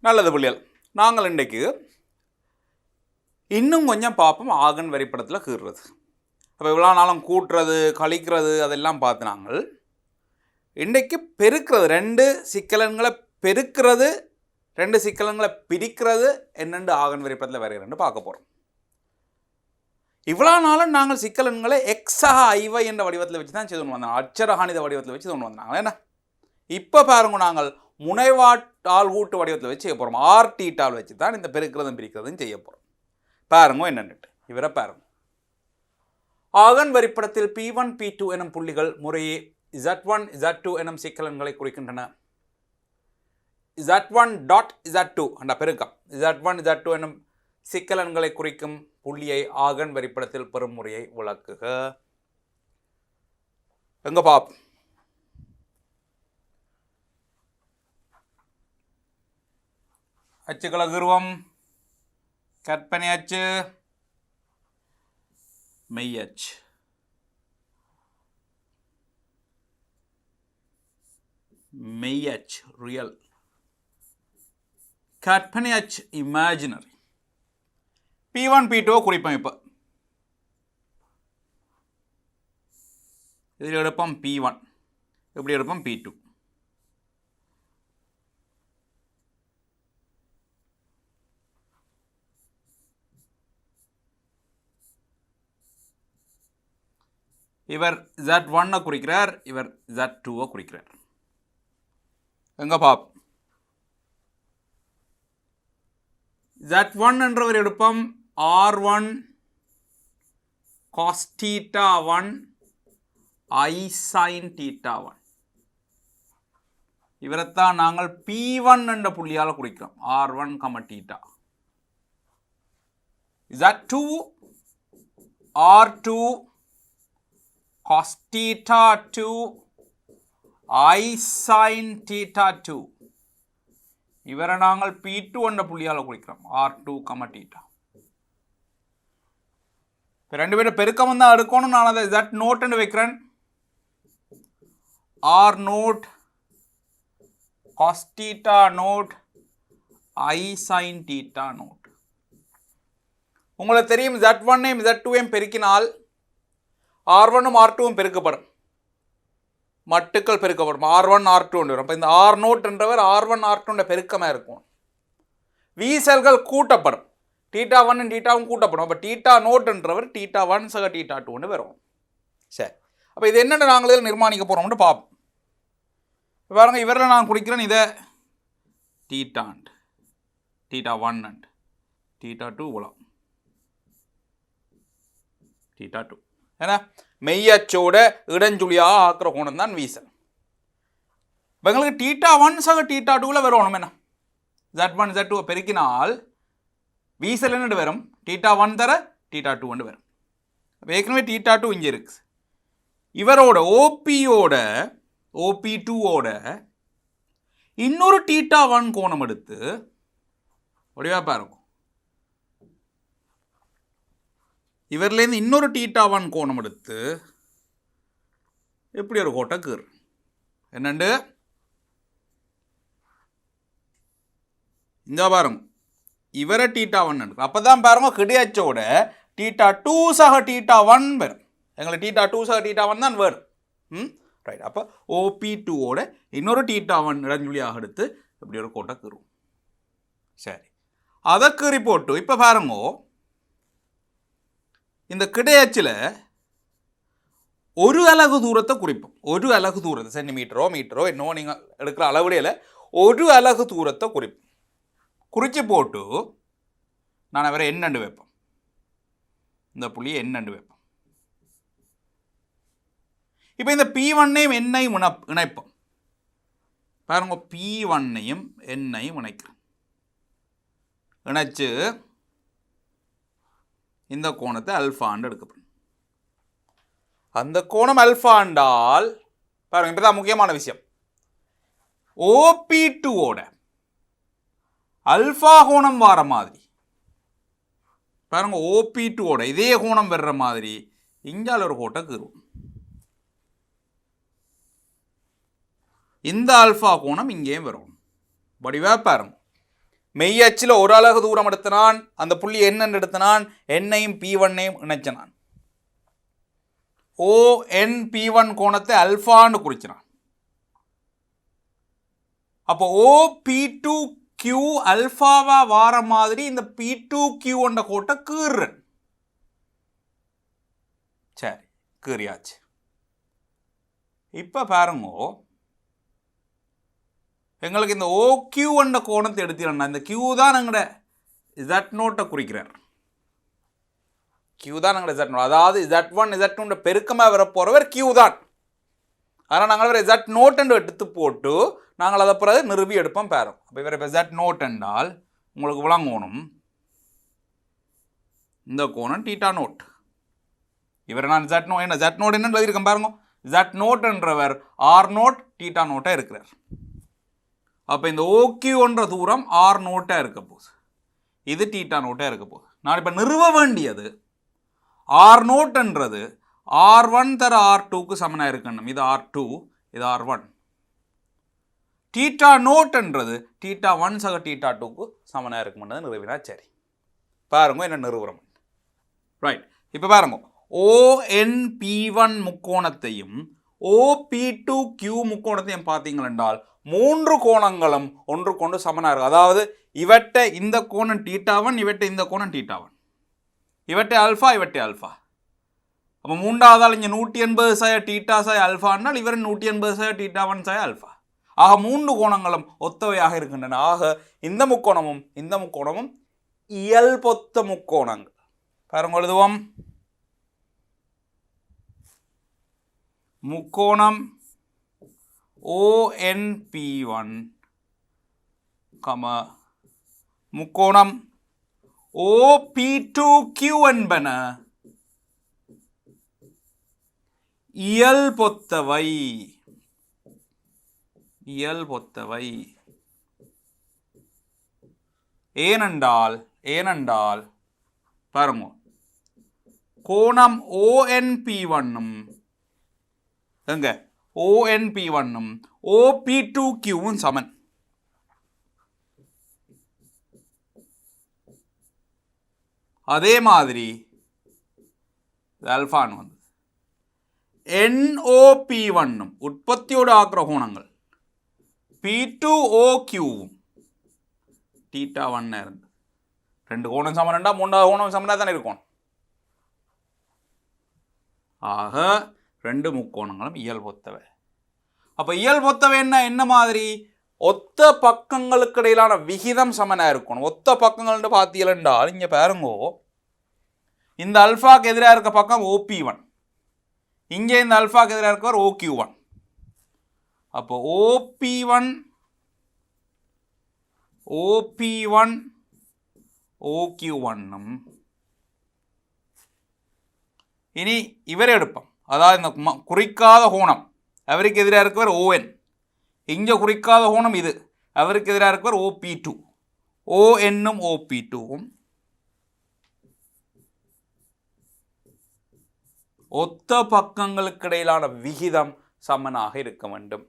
நல்லது பிள்ளைகள், நாங்கள் இன்றைக்கு இன்னும் கொஞ்சம் பார்ப்போம் ஆகன் வரைபடத்தில் கீறுறது. அப்போ இவ்வளோ நாளும் கூட்டுறது கழிக்கிறது அதெல்லாம் பார்த்து நாங்கள் இன்றைக்கு பெருக்கிறது, ரெண்டு சிக்கலன்களை பெருக்கிறது, ரெண்டு சிக்கலன்களை பிரிக்கிறது என்னென்று ஆகன் வரைபடத்தில் வரைகிறேன்னு பார்க்க போகிறோம். இவ்வளோ நாளும் நாங்கள் சிக்கலன்களை எக்ஸாக ஐவை என்ற வடிவத்தில் வச்சு தான் செய்து கொண்டு வந்தாங்க, அச்சரகாணித வடிவத்தில் வச்சு கொண்டு வந்தாங்க. ஏன்னா இப்போ பாருங்க, நாங்கள் முனைவாட்டால் கூட்டு வடிவத்தில் வச்சு செய்ய போகிறோம். ஆர் டீட்டால் வச்சு தான் இந்த பெருக்கிறதும் பிரிக்கிறதும் செய்ய போகிறோம். பாருங்க என்னன்னுட்டு இவரை பாருங்க. ஆகன் வரைபடத்தில் P1 P2 எனும் புள்ளிகள் முறையே Z1 Z2 எனும் சிக்கலன்களை குறிக்கின்றன. Z1 டாட் Z2 என்ற பெருக்கம் Z1 Z2 எனும் சிக்கலன்களை குறிக்கும் புள்ளியை ஆகன் வரைபடத்தில் பெறும் முறையை விளக்குக. எங்க பாப் அச்சுக்களை கீறுவோம். கற்பனை அச்சு, மெய்யச்சு. மெய்யச்சு ரியல், கற்பனை அச்சு இமேஜினரி. P1 P2 குறிப்போம். இப்போ இதில் எடுப்போம் P1, இப்படி எடுப்போம் P2. இவர் Z1 குறிக்கிறார், இவர் Z2 குறிக்கிறார். எங்க பாப் Z1 என்றவர் எடுப்போம் R1 cos theta 1 I sin theta 1. இவரைத்தான் நாங்கள் P1 என்ற புள்ளியால் குறிக்கிறோம். R1, theta. Z2 R2 cos theta 2 I sin theta 2. இவரை நாங்கள் P2 என்ற புள்ளியால் குறிக்கிறோம். R2, theta. ரெண்டு பேரும் பெருக்கம் தான் எடுக்கணும். நான் அதை Z நோட் என்று வைக்கிறேன். R note cos theta note I sin theta note. உங்களுக்கு தெரியும், Z1 Z2 பெருக்கினால் R1 R2 பெருக்கப்படும், மட்டுக்கள் பெருக்கப்படும். R1 R2 வரும். அப்போ இந்த R நோட் என்றவர் R1 R2 பெருக்கமாக இருக்கும். வீசல்கள் கூட்டப்படும், தீட்டா 1 தீட்டாவும் கூட்டப்படும். அப்போ தீட்டா நோட் என்றவர் தீட்டா 1 சக தீட்டா 2 வரும். சரி, அப்போ இது என்னென்ன நாங்கள் இதில் நிர்மாணிக்க போகிறோம்னு பார்ப்போம். பாருங்க, இவரில் நான் குறிக்கிறேன் இதை தீட்டாண்ட், தீட்டா 1 அண்ட் தீட்டா 2 உலம், தீட்டா 2. ஏன்னா மெய்யச்சோட இடஞ்சுழியாக ஆக்கிற கோணம் தான் வீசல். இப்போ எங்களுக்கு தீட்டா 1 சக தீட்டா 2ல வரணும். என்ன Z1 Z2 பெருக்கினால் வீசல் என்னட்டு வரும், தீட்டா 1 தர தீட்டா 2 வரும். ஏற்கனவே தீட்டா 2 இங்கே இருக்கு. இவரோட OP2ஓட இன்னொரு தீட்டா 1 கோணம் எடுத்து வடிவாக பாருங்க. இவர்லேருந்து இன்னொரு தீட்டா 1 கோணம் எடுத்து எப்படி ஒரு கோட்டை கீறு. என்னண்டு இந்த பாருங்க, இவரை தீட்டா 1 எடுக்கும். அப்போ தான் பாருங்க கிடையாச்சோட தீட்டா 2 சக தீட்டா 1 வரும். எங்களுக்கு தீட்டா 2 சக தீட்டா 1 தான் வரும். ரைட். அப்போ OP2ஓட இன்னொரு தீட்டா 1 இடஞ்சுழியாக எடுத்து இப்படி ஒரு கோட்டை கீறும். சரி, அதை கீறி போட்டு இப்போ பாருங்க, இந்த கிடையாச்சில் ஒரு அலகு தூரத்தை குறிப்போம். ஒரு அலகு தூரத்தை, சென்டிமீட்டரோ மீட்டரோ என்னவோ நீங்கள் எடுக்கிற அளவுடையில் ஒரு அலகு தூரத்தை குறிப்போம். குறித்து போட்டு நான் அவரை என்னண்டு வைப்போம், இந்த புள்ளியை என்னண்டு வைப்போம். இப்போ இந்த P1ஐயும் என்னையும் இணைப்போம். பாருங்க, P1ஐயும் என்னையும் இணைக்கிறேன். இணைச்சு இந்த கோணத்தை அல்ஃபாண்டு எடுக்கப்படும். அந்த கோணம் அல்ஃபாண்டால் பாருங்க, இப்போதான் முக்கியமான விஷயம், OP2ஓட அல்ஃபா கோணம் வர மாதிரி பாருங்க, OP2ஓட இதே கோணம் வர்ற மாதிரி இங்கால ஒரு கோட்டை கீறும். இந்த ஆல்ஃபா கோணம் இங்கேயும் வரும். வடிவாக பாருங்க, மெய் அச்சில் ஒரு அலகு தூரம் எடுத்தனான், அந்த புள்ளி என்னன்னு எடுத்தனான், என்னையும் P1ஐயும் இணைச்சனான். ONP1 கோணத்தை அல்ஃபான்னு குறிச்சினான். அப்போ OP2Q அல்ஃபாவா வார மாதிரி இந்த P2Q என்ற கோட்டை கீறுறேன். சரி, கீறியாச்சு. இப்போ பாருங்க, எங்களுக்கு இந்த OQ என்ற கோணத்தை எடுத்துக்கிறேன். இந்த Q தான் எங்கட Z0 குறிக்கிறார். Q தான் எங்கட Z0, அதாவது Z1 Z2 பெருக்கமாக வரப்போறவர் Q தான். ஆனால் நாங்கள் வேறு Z0 என்று எடுத்து போட்டு நாங்கள் அதை பிறகு நிறுவி எடுப்போம் பாருங்க. அப்போ இவர் இப்போ Z0 என்றால் உங்களுக்கு விளங்கணும், இந்த கோணம் θ0. இவர் நான் Z0 என்ன Z0 என்ன எழுதியிருக்கேன் பாருங்க. Z0 என்றவர் R0 θ0 இருக்கிறார். அப்போ இந்த OQ என்ற தூரம் R0 இருக்க போகுது, இது θ0 இருக்க போகுது. நான் இப்போ நிறுவ வேண்டியது R0 என்றது R1 தர R2க்கு சமனாக இருக்கணும். இது R2, இது R1. θ0 என்றது θ1 சக θ2க்கு சமனாக இருக்கும்ன்றது நிறுவினா சரி. பாருங்க என்ன நிறுவுறோம். ரைட், இப்போ பாருங்க, ONP1 முக்கோணத்தையும் OP2Q முக்கோணத்தையும் பார்த்தீங்கள் என்றால் 3 கோணங்களும் ஒன்றுக்கொண்டு சமனாக இருக்கும். அதாவது இவற்றை இந்த கோணம் θ1, இவற்றை இந்த கோணம் θ1, இவற்றை அல்ஃபா, இவற்றை அல்ஃபா. அப்போ மூன்றாவதால் இங்கே 180 θ அல்ஃபானால் இவர் 180 θ1 அல்ஃபா. ஆக 3 கோணங்களும் ஒத்தவையாக இருக்கின்றன. ஆக இந்த முக்கோணமும் இந்த முக்கோணமும் இயல்பொத்த முக்கோணங்கள். பாருங்க, எழுதுவோம். முக்கோணம் ONP1 முக்கோணம் OP2Q என்பன இயல்பொத்தவை. இயல்பொத்தவை ஏனென்றால் பாருங்க, கோணம் ONP1 எங்க ONP1 OP2Q சமன். அதே மாதிரி அல்ஃபான் வந்து NOP1 உற்பத்தியோடு ஆக்கிற கோணங்கள் P2OQவும் θ1 இருந்து 2 கோணம் சமன்டா 3வது கோணம் சமனாக தானே இருக்கும். ஆக 2 முக்கோணங்களும் இயல்பொத்தவை. அப்போ இயல்பொத்தவை என்ன மாதிரி? ஒத்த பக்கங்களுக்கு இடையிலான விகிதம் சமனாக இருக்கணும். ஒத்த பக்கங்கள்னு பார்த்தீங்கன்றால் இங்கே பாருங்கோ, இந்த அல்ஃபாக்கு எதிராக இருக்க பக்கம் OP1, இங்கே இந்த அல்ஃபாக்கு எதிராக இருக்கவர் OQ1. அப்போ OP1 OQ1 இனி இவரை எடுப்போம். அதாவது இந்த குறிக்காத கோணம் அவருக்கு எதிராக இருக்கவர் ON, இங்கே குறிக்காத கோணம் இது அவருக்கு எதிராக இருக்கவர் OP2. ONம் OP2வும் ஒத்த பக்கங்களுக்கு இடையிலான விகிதம் சமனாக இருக்க வேண்டும்.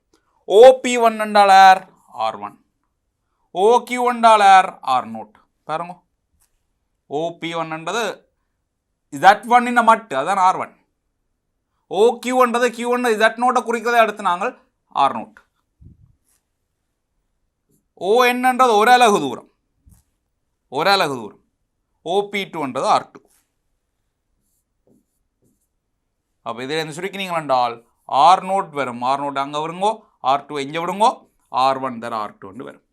OP1 என்றால் R1, OQ1 என்றால் R0. பாருங்க, OP1 என்பது Z1 மட்டு, அதான் R1. OQ என்றது Q1 Z0 குறிக்கிறதை அடுத்து நாங்கள் R0. ON என்றது ஒரு அலகு தூரம், OP2 என்றது R2. அப்போ இதில் இந்த சுருக்கினீங்கள் என்றால் R0 வரும். R0 அங்கே வருங்கோ, R2 இங்கே விடுங்கோ, R1 தர R2 வரும்.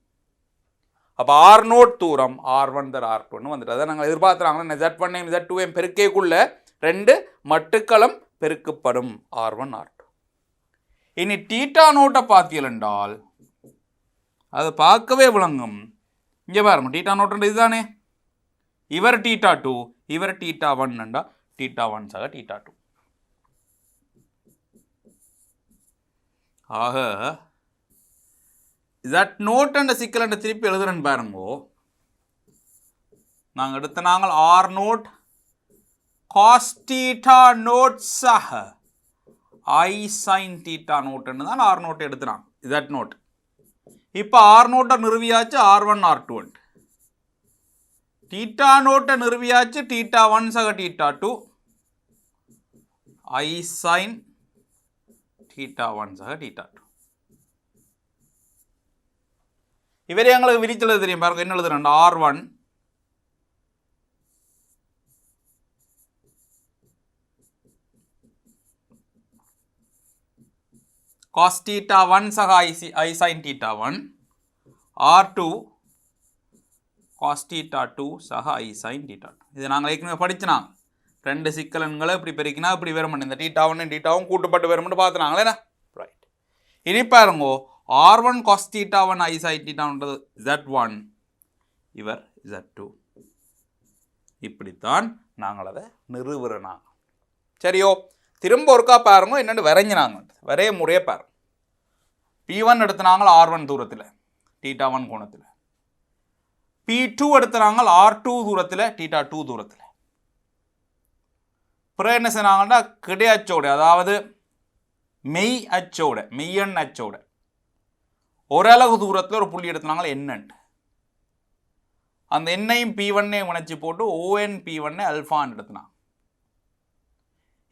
அப்போ R0 தூரம் R1 தர R2 வந்துட்டு அதை நாங்கள் எதிர்பார்க்குறாங்க. Z1 Z2 பெருக்கைக்குள்ள 2 மட்டுக்களும் பெருக்கப்படும் R1 R2. இனி θ0 பார்த்தீர்கள் என்றால் அதை பார்க்கவே விளங்கும். இங்கே பாருங்க, θ0 இதுதானே, இவர் θ2 இவர் θ1 என்றால் θ1 சக θ2. ஆக Z0 என்ற சிக்கல் என்ற திருப்பி எழுதுறேன்னு பாருங்கோ. நாங்கள் R0 cos θ0 சக I sin θ0 தான் R0 எடுத்துனாங்க Z0. இப்போ R0 நிறுவியாச்சு R1 R2. தீட்டா நோட்டை நிறுவியாச்சு. தீட்டா 1 சக தீட்டா 2 I sin தீட்டா 1 சக தீட்டா 2. இவரே எங்களுக்கு விரிச்செழுத தெரியும் பாருங்க. என்ன எழுதுறேன்? R1 cos theta 1 சக I sin theta 1 R2 cos theta 2 சக I sin theta 2. இது நாங்கள் ஏற்கனவே படிச்சினாங்க. ரெண்டு சிக்கலன்களை இப்படி பெருக்கினா இப்படி வரும்னு, இந்த தீட்டா 1 தீட்டாவும் கூட்டுப்பட்டு வரும்னு பார்த்துனாங்களே. ரைட். இனி பாருங்க, R1 cos theta 1 I sin theta ன்றது Z1, இவர் Z2. இப்படித்தான் நாங்கள் அதை நிறுவுறோம். சரியோ, திரும்ப ஒருக்கா பாருங்க என்னென்னு வரைஞ்சினாங்க. வரைய முறையே பாருங்க. P1 எடுத்துனாங்க R1 தூரத்தில் தீட்டா 1 கோணத்தில், P2 எடுத்துனாங்க R2 தூரத்தில் தீட்டா 2 தூரத்தில். பிறகு என்ன செய்யறாங்கன்னா கிடை அச்சோட, அதாவது மெய் அச்சோட, மெய்யெண் அச்சோட ஓரளவு தூரத்தில் ஒரு புள்ளி எடுத்துனாங்க என்னன்ட்டு. அந்த எண்ணையும் P1ஐயும் இணைச்சி போட்டு ON P1 அல்ஃபான்னு எடுத்துனாங்க.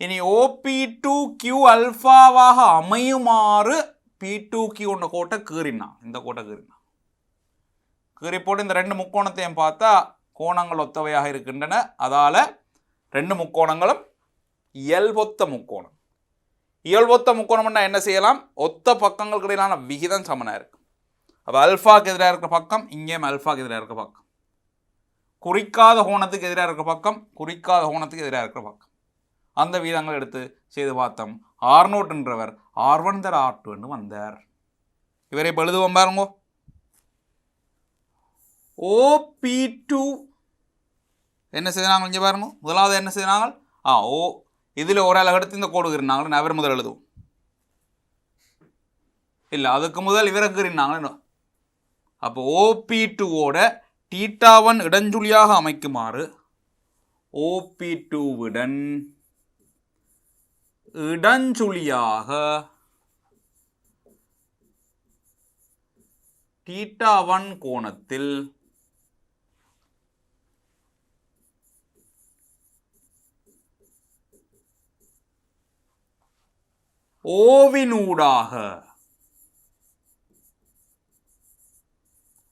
இனி OP2Q அல்ஃபாவாக அமையுமாறு P2Q ஒன்ற கோட்டை கீறினான். இந்த கோட்டை கீறினான். கீறி போட்டு இந்த ரெண்டு முக்கோணத்தையும் பார்த்தா கோணங்கள் ஒத்தவையாக இருக்கின்றன. அதால் ரெண்டு முக்கோணங்களும் இயல்பொத்த முக்கோணம். இயல்பொத்த முக்கோணம்னா என்ன செய்யலாம்? ஒத்த பக்கங்களுக்கு இடையிலான விகிதம் சமனாக இருக்கும். அப்போ அல்ஃபாக்கு எதிராக இருக்கிற பக்கம் இங்கேயும் அல்ஃபாக்கு எதிராக இருக்கிற பக்கம், குறிக்காத கோணத்துக்கு எதிராக இருக்கிற பக்கம் குறிக்காத கோணத்துக்கு எதிராக இருக்கிற பக்கம், அந்த விகிதங்கள் எடுத்து செய்து பார்த்தோம். R0என்றவர் R1 தர R2 வந்தார். இவரை இப்போ எழுதுவோம் பாருங்க. OP2 என்ன செய்தாங்க கொஞ்சம் பாருங்க. முதலாவது என்ன செய்தாங்க? இதில் ஒரு அழகு எடுத்து இந்த கோடு இருந்தாங்க. அவர் முதல் எழுதுவோம். இல்லை, அதுக்கு முதல் இவரை கீறினாங்க. அப்போ OP2ஓட தீட்டா 1 இடஞ்சுழியாக அமைக்குமாறு OP2உடன் இடஞ்சுழியாக தீட்டா 1 கோணத்தில் ஓவினூடாக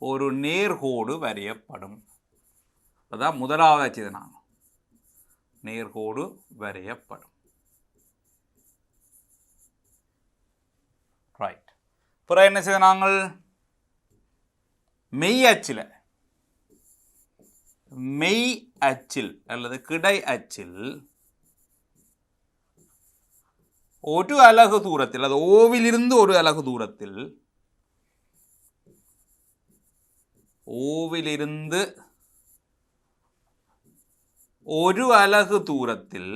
ஒரு நேர்கோடு வரையப்படும். அதான் முதலாவது வச்சது நான், நேர்கோடு வரையப்படும். ரைட். பிறகு என்ன செய்த நாங்கள்? மெய் அச்சில் அல்லது கிடை அச்சில் ஒரு அலகு தூரத்தில், அது ஓவிலிருந்து ஒரு அலகு தூரத்தில், ஓவிலிருந்து ஒரு அலகு தூரத்தில்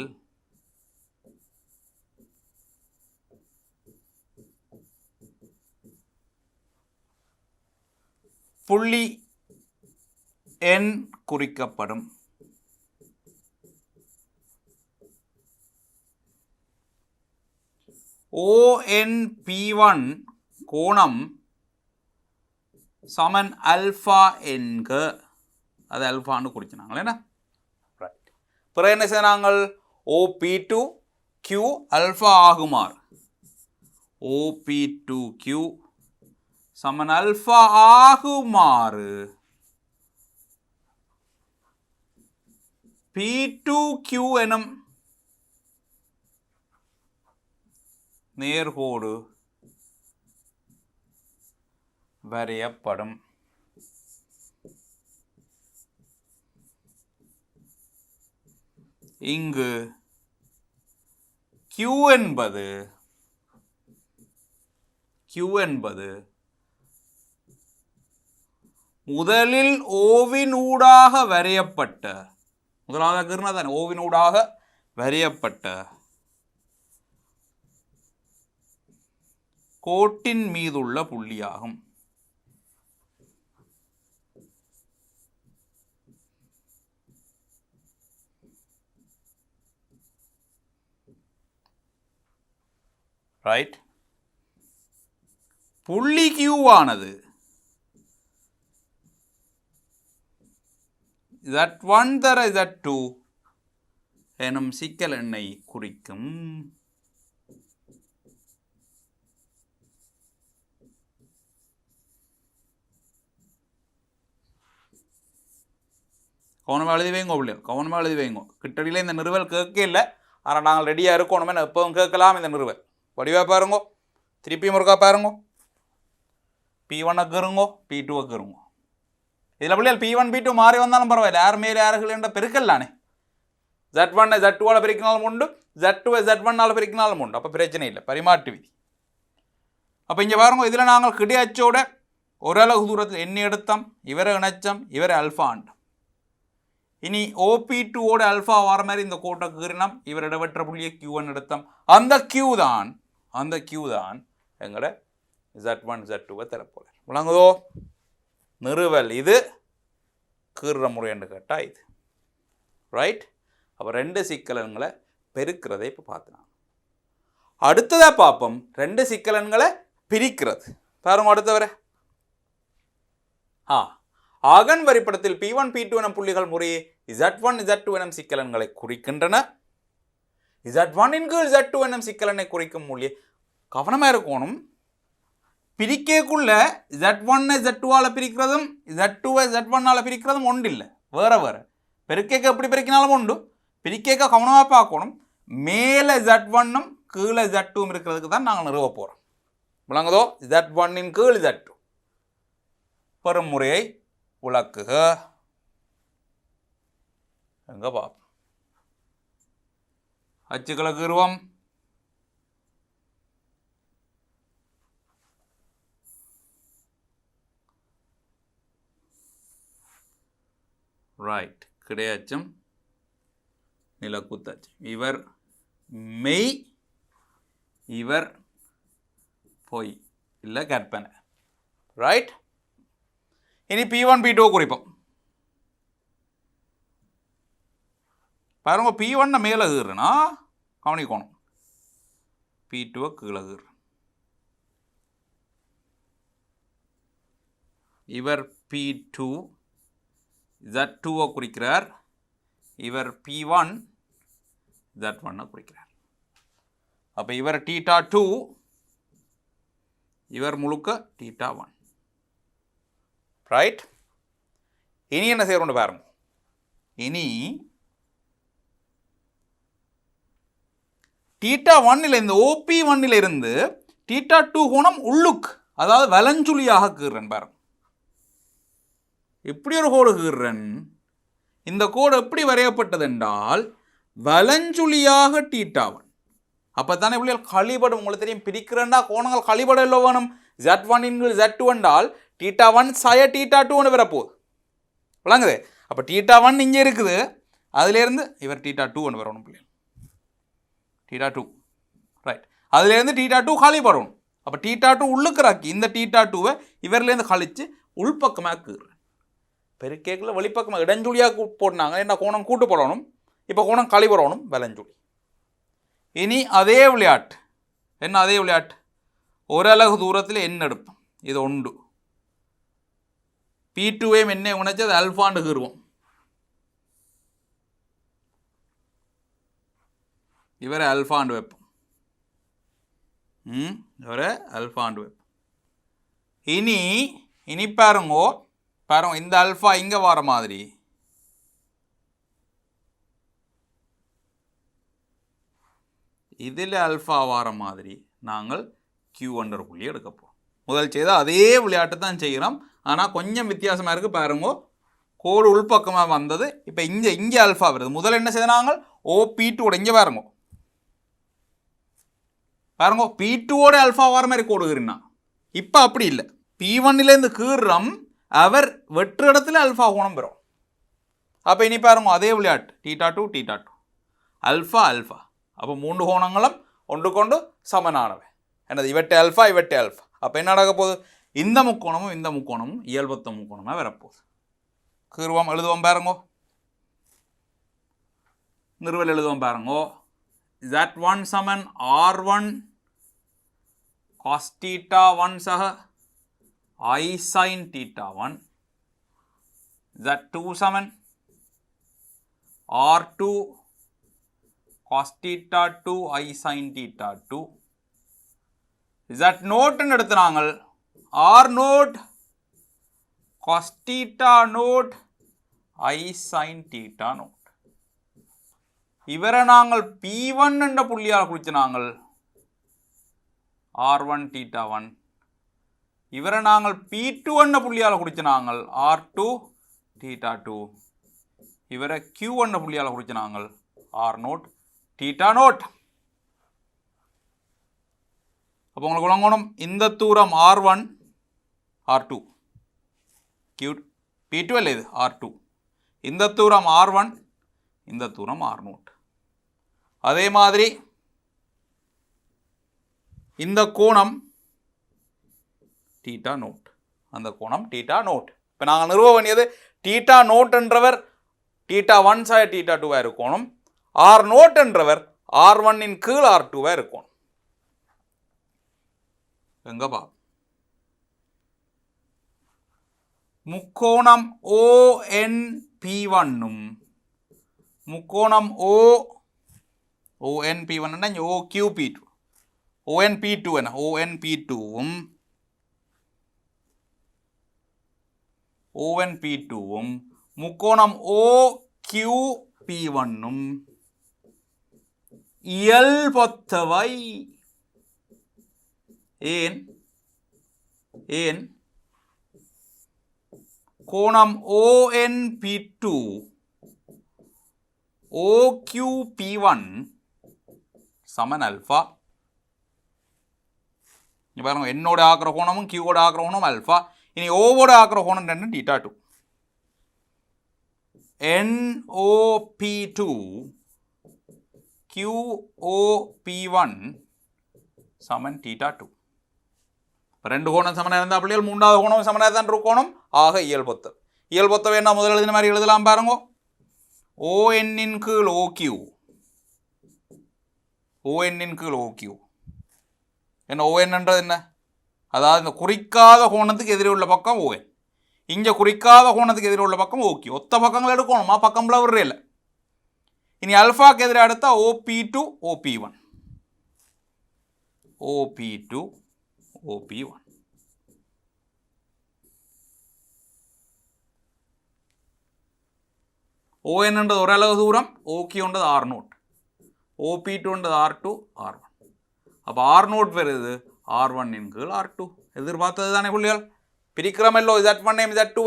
புள்ளி N குறிக்கப்படும். ONP1 கோணம் சமன் அல்ஃபா என்க, அது அல்ஃபான்னு குறிச்சினாங்களே. ரைட். பிறகு என்ன செய்தாங்கள்? OP2Q அல்ஃபா ஆகுமாறு OP2Q சமன் அல்ஃபா ஆகுமாறு P2Q எனும் நேர்கோடு வரையப்படும். இங்கு Q என்பது முதலில் ஓவினூடாக வரையப்பட்ட, முதலாவது கீர்ணதான் ஓவினூடாக வரையப்பட்ட கோட்டின் மீதுள்ள புள்ளியாகும். ரைட். புள்ளி Q ஆனது Z1 தர Z2 எனும் சிக்கல் எண்ணை குறிக்கும் கவனமாக எழுதி வைங்கோ பிள்ளைகள், கவனமாக எழுதி வைங்கோ. கிட்டடியில் இந்த நிறுவல் கேட்க இல்லை, ஆனால் நாங்கள் ரெடியாக இருக்கணுமே, எப்பவும் கேட்கலாம் இந்த நிறுவல். வடிவாக பாருங்கோ, திருப்பியும் ஒருக்கா பாருங்கோ. P1 இருங்கோ, P2 இருங்கோ. இதில் பிள்ளைகள் P1 P2 மாறி வந்தாலும் பரவாயில்ல, யார் மேலே யார்கள் என்ற பெருக்கல்லானே. Z1 Z2 பிரிக்கினாலும் உண்டு, Z2 Z1 பிரிக்கினாலும் உண்டு. அப்போ பிரச்சனை இல்லை, பரிமாற்று விதி. அப்போ இங்கே பாருங்க, இதில் நாங்கள் கிடையாச்சோட ஓரளவு தூரத்தில் என்ன எடுத்தோம், இவரை இணைச்சம், இவரை அல்ஃபா ஆண்டோம். இனி OP2 அல்ஃபா வர மாதிரி இந்த கோட்டை கீறினோம், இவர் இடவற்ற புள்ளியை Q1 எடுத்தோம். அந்த Q தான் எங்களோட Z1 Z2 தரப்போகிற. விளங்குதோ? நிறுவல் இது, கீறுற முறைன்னு கேட்டால் இது. ரைட்? அப்போ ரெண்டு சிக்கலன்களை பெருக்கிறதை இப்போ பார்த்துனாங்க. அடுத்ததாக பார்ப்போம் ரெண்டு சிக்கலன்களை பிரிக்கிறது. பாருங்க அடுத்தவரை. ஆகன் வரைபடத்தில் P1 P2 எனும் புள்ளிகள் முறையே Z1 Z2 எனும் சிக்கலன்களை குறிக்கின்றன. Z1 இன் கீழ் Z2 எனும் சிக்கலனை குறிக்கும் மொழியை கவனமாக இருக்கணும். பிரிக்கக்குள்ள Z1 Z2 பிரிக்கிறதும் Z2 Z1 பிரிக்கிறதும் ஒன்று இல்லை, வேற வேற. பெருக்கேக்க எப்படி பிரிக்கினாலும் உண்டு, பிரிக்கேக்க கவனமாக பார்க்கணும். மேலே Z1 கீழே Z2 இருக்கிறதுக்கு தான் நாங்கள் நிறுவ போகிறோம். விளங்குதோ? Z1 இன் கீழ் Z2 பெரும் முறையை விளக்குக. எங்க பாப்போம். அச்சுக்களை கீறுவோம். ரைட், கிடையாச்சும் நிலக்குத்தாச்சும். இவர் மெய், இவர் பொய் இல்லை கற்பனை. ரைட்? இனி P1 P2 குறிப்போம். பாருங்க, P1 மேலே கீறுனா கவனிக்கணும், P2 கீழே கீறு. இவர் P2 Z2 குறிக்கிறார், இவர் P1 Z1 குறிக்கிறார். அப்போ இவர் θ2, இவர் முழுக்க θ1. ரைட்? இனி என்ன செய்யறோம் பாருங்க. இனி θ1 இந்த OP1 இருந்து θ2 கோணம் உள்ளுக்கு, அதாவது வலஞ்சுழியாக கீறன் பாருங்க. எப்படி ஒரு கோடு கீறன், இந்த கோடு எப்படி வரையப்பட்டது என்றால் வலஞ்சுழியாக θ1. அப்போ தானே பிள்ளைகள் கழிபடும். உங்களுக்கு தெரியும், பிரிக்கிறேன்னா கோணங்கள் கழிபடம் இல்லை வேணும். Z1 Z2 என்றால் θ1 சய θ2 வரப்போகுது. விளங்குது? அப்போ θ1 இங்கே இருக்குது, அதுலேருந்து இவர் θ2 வரணும் பிள்ளைகள். θ2 ரைட், அதுலேருந்து θ2 கழிபடணும். அப்போ θ2 உள்ளுக்குறாக்கி இந்த θ2 இவர்லேருந்து கழித்து உள்பக்கமாக கீறு. பெருக்கேக்கில் வெளிப்பக்கமாக இடஞ்சுழியாக போட்டாங்க. என்ன கோணம் கூட்டு போடணும், இப்போ கோணம் கழிபடணும், வலஞ்சுழி. இனி அதே விளையாட்டு. என்ன அதே விளையாட்டு? ஓரளவு தூரத்தில் என்ன எடுப்போம், இது உண்டு. P2 என்ன உணர்ச்சி, அது அல்ஃபாண்டு கீறுவோம். இவரை அல்ஃபாண்டு வைப்போம். இவரை அல்ஃபாண்டு வைப்போம். இனி பாருங்கோ, பாருங்க இந்த அல்ஃபா இங்கே வர மாதிரி, இதில் அல்ஃபா வர மாதிரி நாங்கள் Q1 புள்ளி எடுக்க போகிறோம். முதல் செய்த அதே விளையாட்டு தான் செய்கிறோம், ஆனால் கொஞ்சம் வித்தியாசமாக இருக்குது. பாருங்க, கோடு உள்பக்கமாக வந்தது, இப்போ இங்கே அல்ஃபா வருது. முதல்ல என்ன செய்த நாங்கள் OP2 இங்கே பாருங்க, P2 அல்ஃபா வர மாதிரி கோடு கீறினா. இப்போ அப்படி இல்லை, P1 கீறுறம், அவர் வெற்று இடத்துல அல்ஃபா கோணம் பெறும். அப்போ இனி பாருங்க அதே விளையாட்டு, θ2 அல்ஃபா அல்ஃபா. அப்போ மூன்று கோணங்களும் ஒன்று கொண்டு சமனானவை. என்னது? இவட்டை அல்ஃபா இவட்டை அல்ஃபா. அப்போ என்ன நடக்க போகுது? இந்த முக்கோணமும் இயல்பத்த முக்கோணமாக வரப்போகுது. கீறுவோம், எழுதுவோம் பாருங்கோ. நிறுவல் எழுதுவோம் பாருங்கோ. Z1 சமன் R1 cos θ1 சக I sin θ1. Z2 Saman R2 cos theta 2 I sin theta 2 Z நோட்னு எடுத்து நாங்கள் R note cos theta note I sin theta naught. இவரை நாங்கள் P1 என்ற புள்ளியால் குறித்து நாங்கள் R1 theta 1. இவரை நாங்கள் P2 என்ற புள்ளியால் குறித்து நாங்கள் R2 theta 2. இவரை Q என்ற புள்ளியால் குறித்து நாங்கள் R நோட் theta நோட். அப்போ உங்களுக்கு விளங்கணும் இந்த தூரம் R1 R2 Q P2 அல்ல இது R2. இந்த தூரம் R1 இந்த தூரம் R நோட். அதே மாதிரி இந்த கோணம் தீட்டா நோட், அந்த கோணம் தீட்டா நோட். இப்போ நாங்கள் நிறுவ வேண்டியது தீட்டா நோட் என்றவர் தீட்டா 1 சாய தீட்டா 2 இருக்கணும், ஆர் நோட் என்றவர் R1 கீழ் R2 இருக்கணும். எங்கப்பா முக்கோணம் ONP1 முக்கோணம் ONP1 OQP2 ONP2 என்ன ONP2வும் முக்கோணம் OQP1ம் இயல்பொத்தவை. ஏன் கோணம் ONP2 OQP1 சமன் அல்ஃபா. பாருங்க, என்னோட ஆக்கிற கோணமும் கியூவோட ஆக்கிற கோணமும் அல்ஃபா. இனி ஓவோட ஆக்கிற கோணம் 2 தீட்டா 2. NOP2 QOP1 சமன் தீட்டா 2. ரெண்டு கோணம் சமனாக இருந்தால் அப்படியே மூன்றாவது கோணம் சமனாக தான் கோணம். ஆக இயல்பொத்தவை. இயல்பொத்தவை என்ன முதல் எழுதின மாதிரி எழுதலாம் பாருங்க. ON கீழ் OQ கீழ் OQ. என்ன ONன்றது என்ன? அதாவது இந்த குறிக்காத கோணத்துக்கு எதிரே உள்ள பக்கம் ON, இங்கே குறிக்காத கோணத்துக்கு எதிரே உள்ள பக்கம் OQ. ஒத்த பக்கங்கள் எடுக்கணுமா, பக்கம்ல விடுறே இல்லை. இனி அல்ஃபாக்கு எதிராக எடுத்தா OP2 OP1 OP2 OP1. ON என்றது ஒரு அளவு தூரம், OQ என்றது R நோட், OP2 என்றது R2 R1. அப்போ R நோட் வருது R1 கீழ் R2. எதிர்பார்த்தது தானே புள்ளிகள். பிரிக்கிறமெல்லோ Z1 Z2.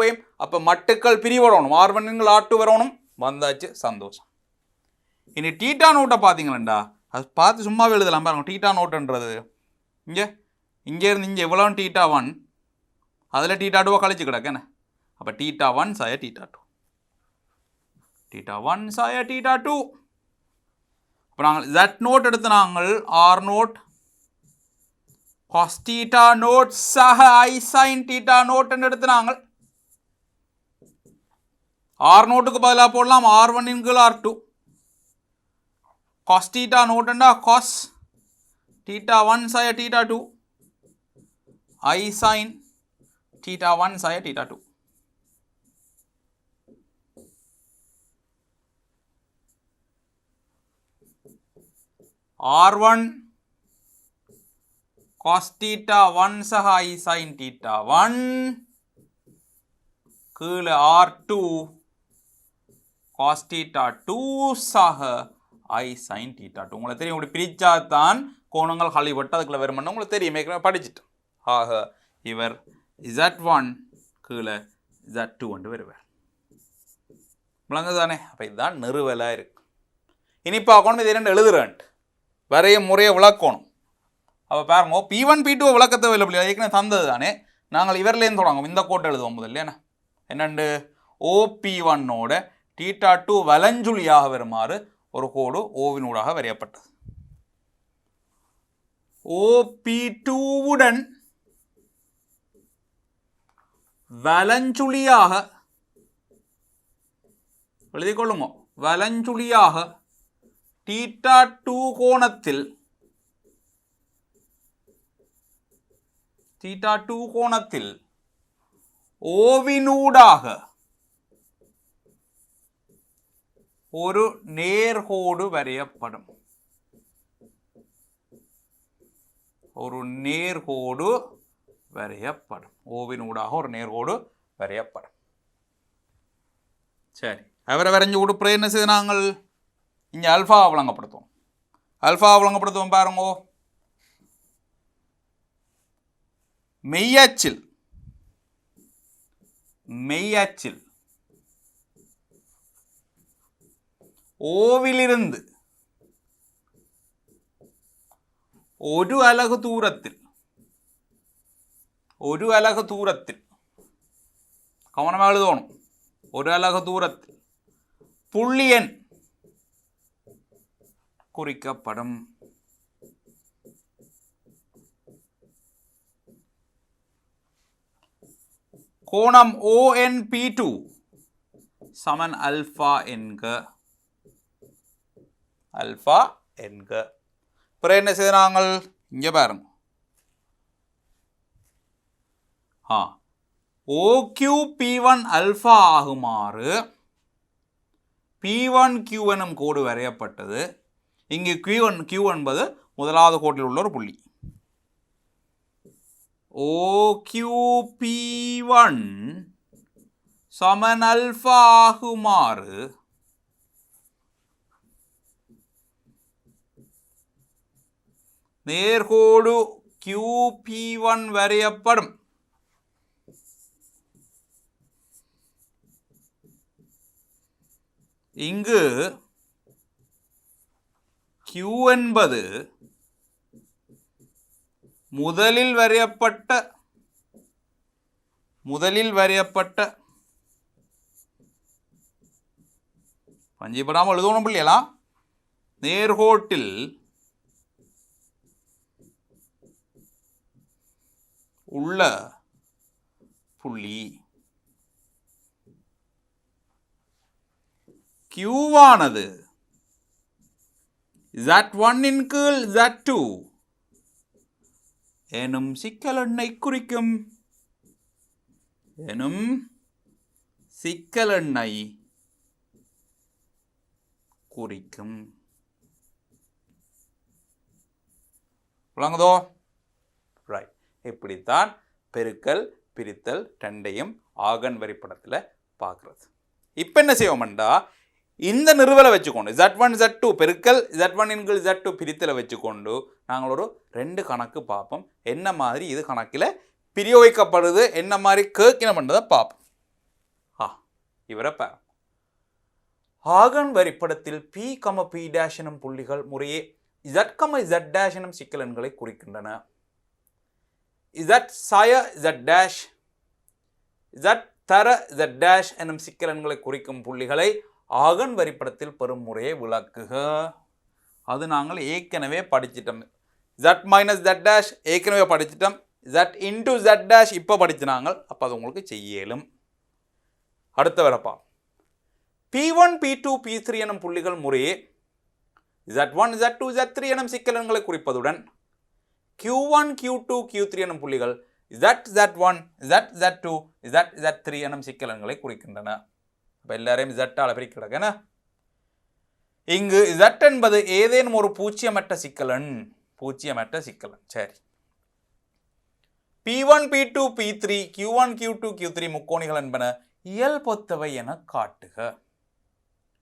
அப்போ மட்டுக்கள் பிரிவரணும், R1 கீழ் R2 வரணும். வந்தாச்சு, சந்தோஷம். இனி டீட்டா நோட்டை பார்த்தீங்களா, அது பார்த்து சும்மாவே எழுதலாம் பாருங்க. டீட்டா நோட்டுன்றது இங்கேருந்து இங்கே எவ்வளோ தீட்டா 1, அதில் தீட்டா 2 கழிச்சு கிடக்கேண்ணே. அப்போ தீட்டா 1 சாய தீட்டா 2, தீட்டா 1 சாய தீட்டா 2. இப்போ நாங்கள் Z நோட் எடுத்து நாங்கள் R note cos theta naught சக I sin தீட்டா நோட் என்று எடுத்து நாங்கள் R நோட்டுக்கு பதிலாக போடலாம் R1 கீழ் R2. cos தீட்டா நோட்டுண்டா cos தீட்டா 1 சாய தீட்டா 2 I sin theta 1 சாய theta 2. R1 cos theta 1 சக I sin theta 1 கீழே R2 cos theta 2 சக I sin theta 2. உங்களுக்கு தெரியும், இப்படி பிரிச்சாதான் கோணங்கள் ஹாலிபட்டு அதுக்குள்ள வருமானம் உங்களுக்கு தெரியும், படிச்சுட்டு. ஆக இவர் Z1 கீழே Z2 கொண்டு வருவார். விளங்குதானே? அப்போ இதுதான் நிறுவலாக இருக்கு. இனி பார்க்கணும் இது இரண்டு எழுதுறேன் வரைய முறையை விளக்கணும். அப்போ பாருங்க, P1 P2 விளக்கத்தை இல்லை ஏற்கனவே தந்தது தானே. நாங்கள் இவர்லேருந்து தொடங்கும் இந்த கோட்டை எழுதுவோம் முதல்ல. என்ன என்னண்டு OP1ஓட தீட்டா 2 வலஞ்சுழியாக வருமாறு ஒரு கோடு ஓவினூடாக வரையப்பட்டது. OP2உடன் வலஞ்சுழியாக எழுதிக்கொள்ளுங்க. வலஞ்சுழியாக தீட்டா 2 கோணத்தில் ஒரு நேர்கோடு வரையப்படும். ஒரு நேர்கோடு வரையப்படும். ஓவின் ஊடாக ஒரு நேர்கோடு வரையப்படும். சரி, அவரை வரைஞ்சி கொடுப்புற என்ன செய்து நாங்கள் இங்கே அல்ஃபா விளங்கப்படுத்துவோம். அல்ஃபா விளங்கப்படுத்துவோம் பாருங்கோ. மெய்யச்சில் ஓவிலிருந்து ஒரு அலகு தூரத்தில் கவனமாக எழுதணும். ஒரு அலகு தூரத்தில் புள்ளி எண் குறிக்கப்படும். கோணம் ONP2 சமன் அல்ஃபா என்க. பிறகு என்ன செய்யறாங்க இங்க பாருங்க. OQP1 அல்ஃபா ஆகுமாறு P1Q எனும் கோடு வரையப்பட்டது. இங்கு Q என்பது முதலாவது கோட்டில் உள்ள ஒரு புள்ளி. OQP1 சமன் அல்ஃபா ஆகுமாறு நேர்கோடு QP1 வரையப்படும். இங்கு Q என்பது முதலில் வரையப்பட்ட பஞ்சிப்படாமல் எழுதணும் இல்லையா, நேர்கோட்டில் உள்ள புள்ளி. Q-வானது Z1 இன் கீழ் Z2 எனும் சிக்கலெண்ணை குறிக்கும். விளங்குதோ? ரைட். இப்படித்தான் பெருக்கல் பிரித்தல் ரெண்டையும் ஆகன் வரைபடத்தில் பார்க்கறது. இப்போ என்ன செய்வோம்டா, இந்த நிறுவலை வச்சுக்கொண்டு Z1 Z2 பெருக்கல் Z1 இன் கீழ் Z2 பிரித்தலை வச்சுக்கொண்டு நாங்கள் ஒரு 2 கணக்கு பார்ப்போம். என்ன மாதிரி இது கணக்கில் பிரயோகிக்கப்படுது, என்ன மாதிரி கேட்கணும் பண்ணுறதை பார்ப்போம். இவரை பாருங்க. ஆகன் வரைபடத்தில் P, P' எனும் புள்ளிகள் முறையே Z, Z' எனும் சிக்கலெண்களை குறிக்கின்றன. Z சய Z', Z தர Z' எனும் சிக்கலெண்களை குறிக்கும் புள்ளிகளை ஆகன் வரைபடத்தில் பெறும் முறையை விளக்குக. அது நாங்கள் ஏற்கனவே படிச்சிட்டோம். Z மைனஸ் Z' ஏற்கனவே படிச்சிட்டோம். Z இன்டு Z' இப்போ படிச்சினாங்க. அப்போ அது உங்களுக்கு செய்யலும். அடுத்த வரப்பா P1, P2, P3 எனும் புள்ளிகள் முறையே Z1, Z2, Z3 எனும் சிக்கலெண்களை குறிப்பதுடன் Q1, Q2, Q3 எனும் புள்ளிகள் Z1, Z2, Z3 எனும் சிக்கலெண்களை குறிக்கின்றன. இப்போ எல்லாரையும் Z பிரிக்க கிடக்குன. இங்கு Z என்பது ஏதேனும் ஒரு பூஜ்ஜியமற்ற சிக்கலன். சரி. P1, P2, P3, Q1, Q2, Q3 முக்கோணிகள் என்பன இயல்பொத்தவை என காட்டுக.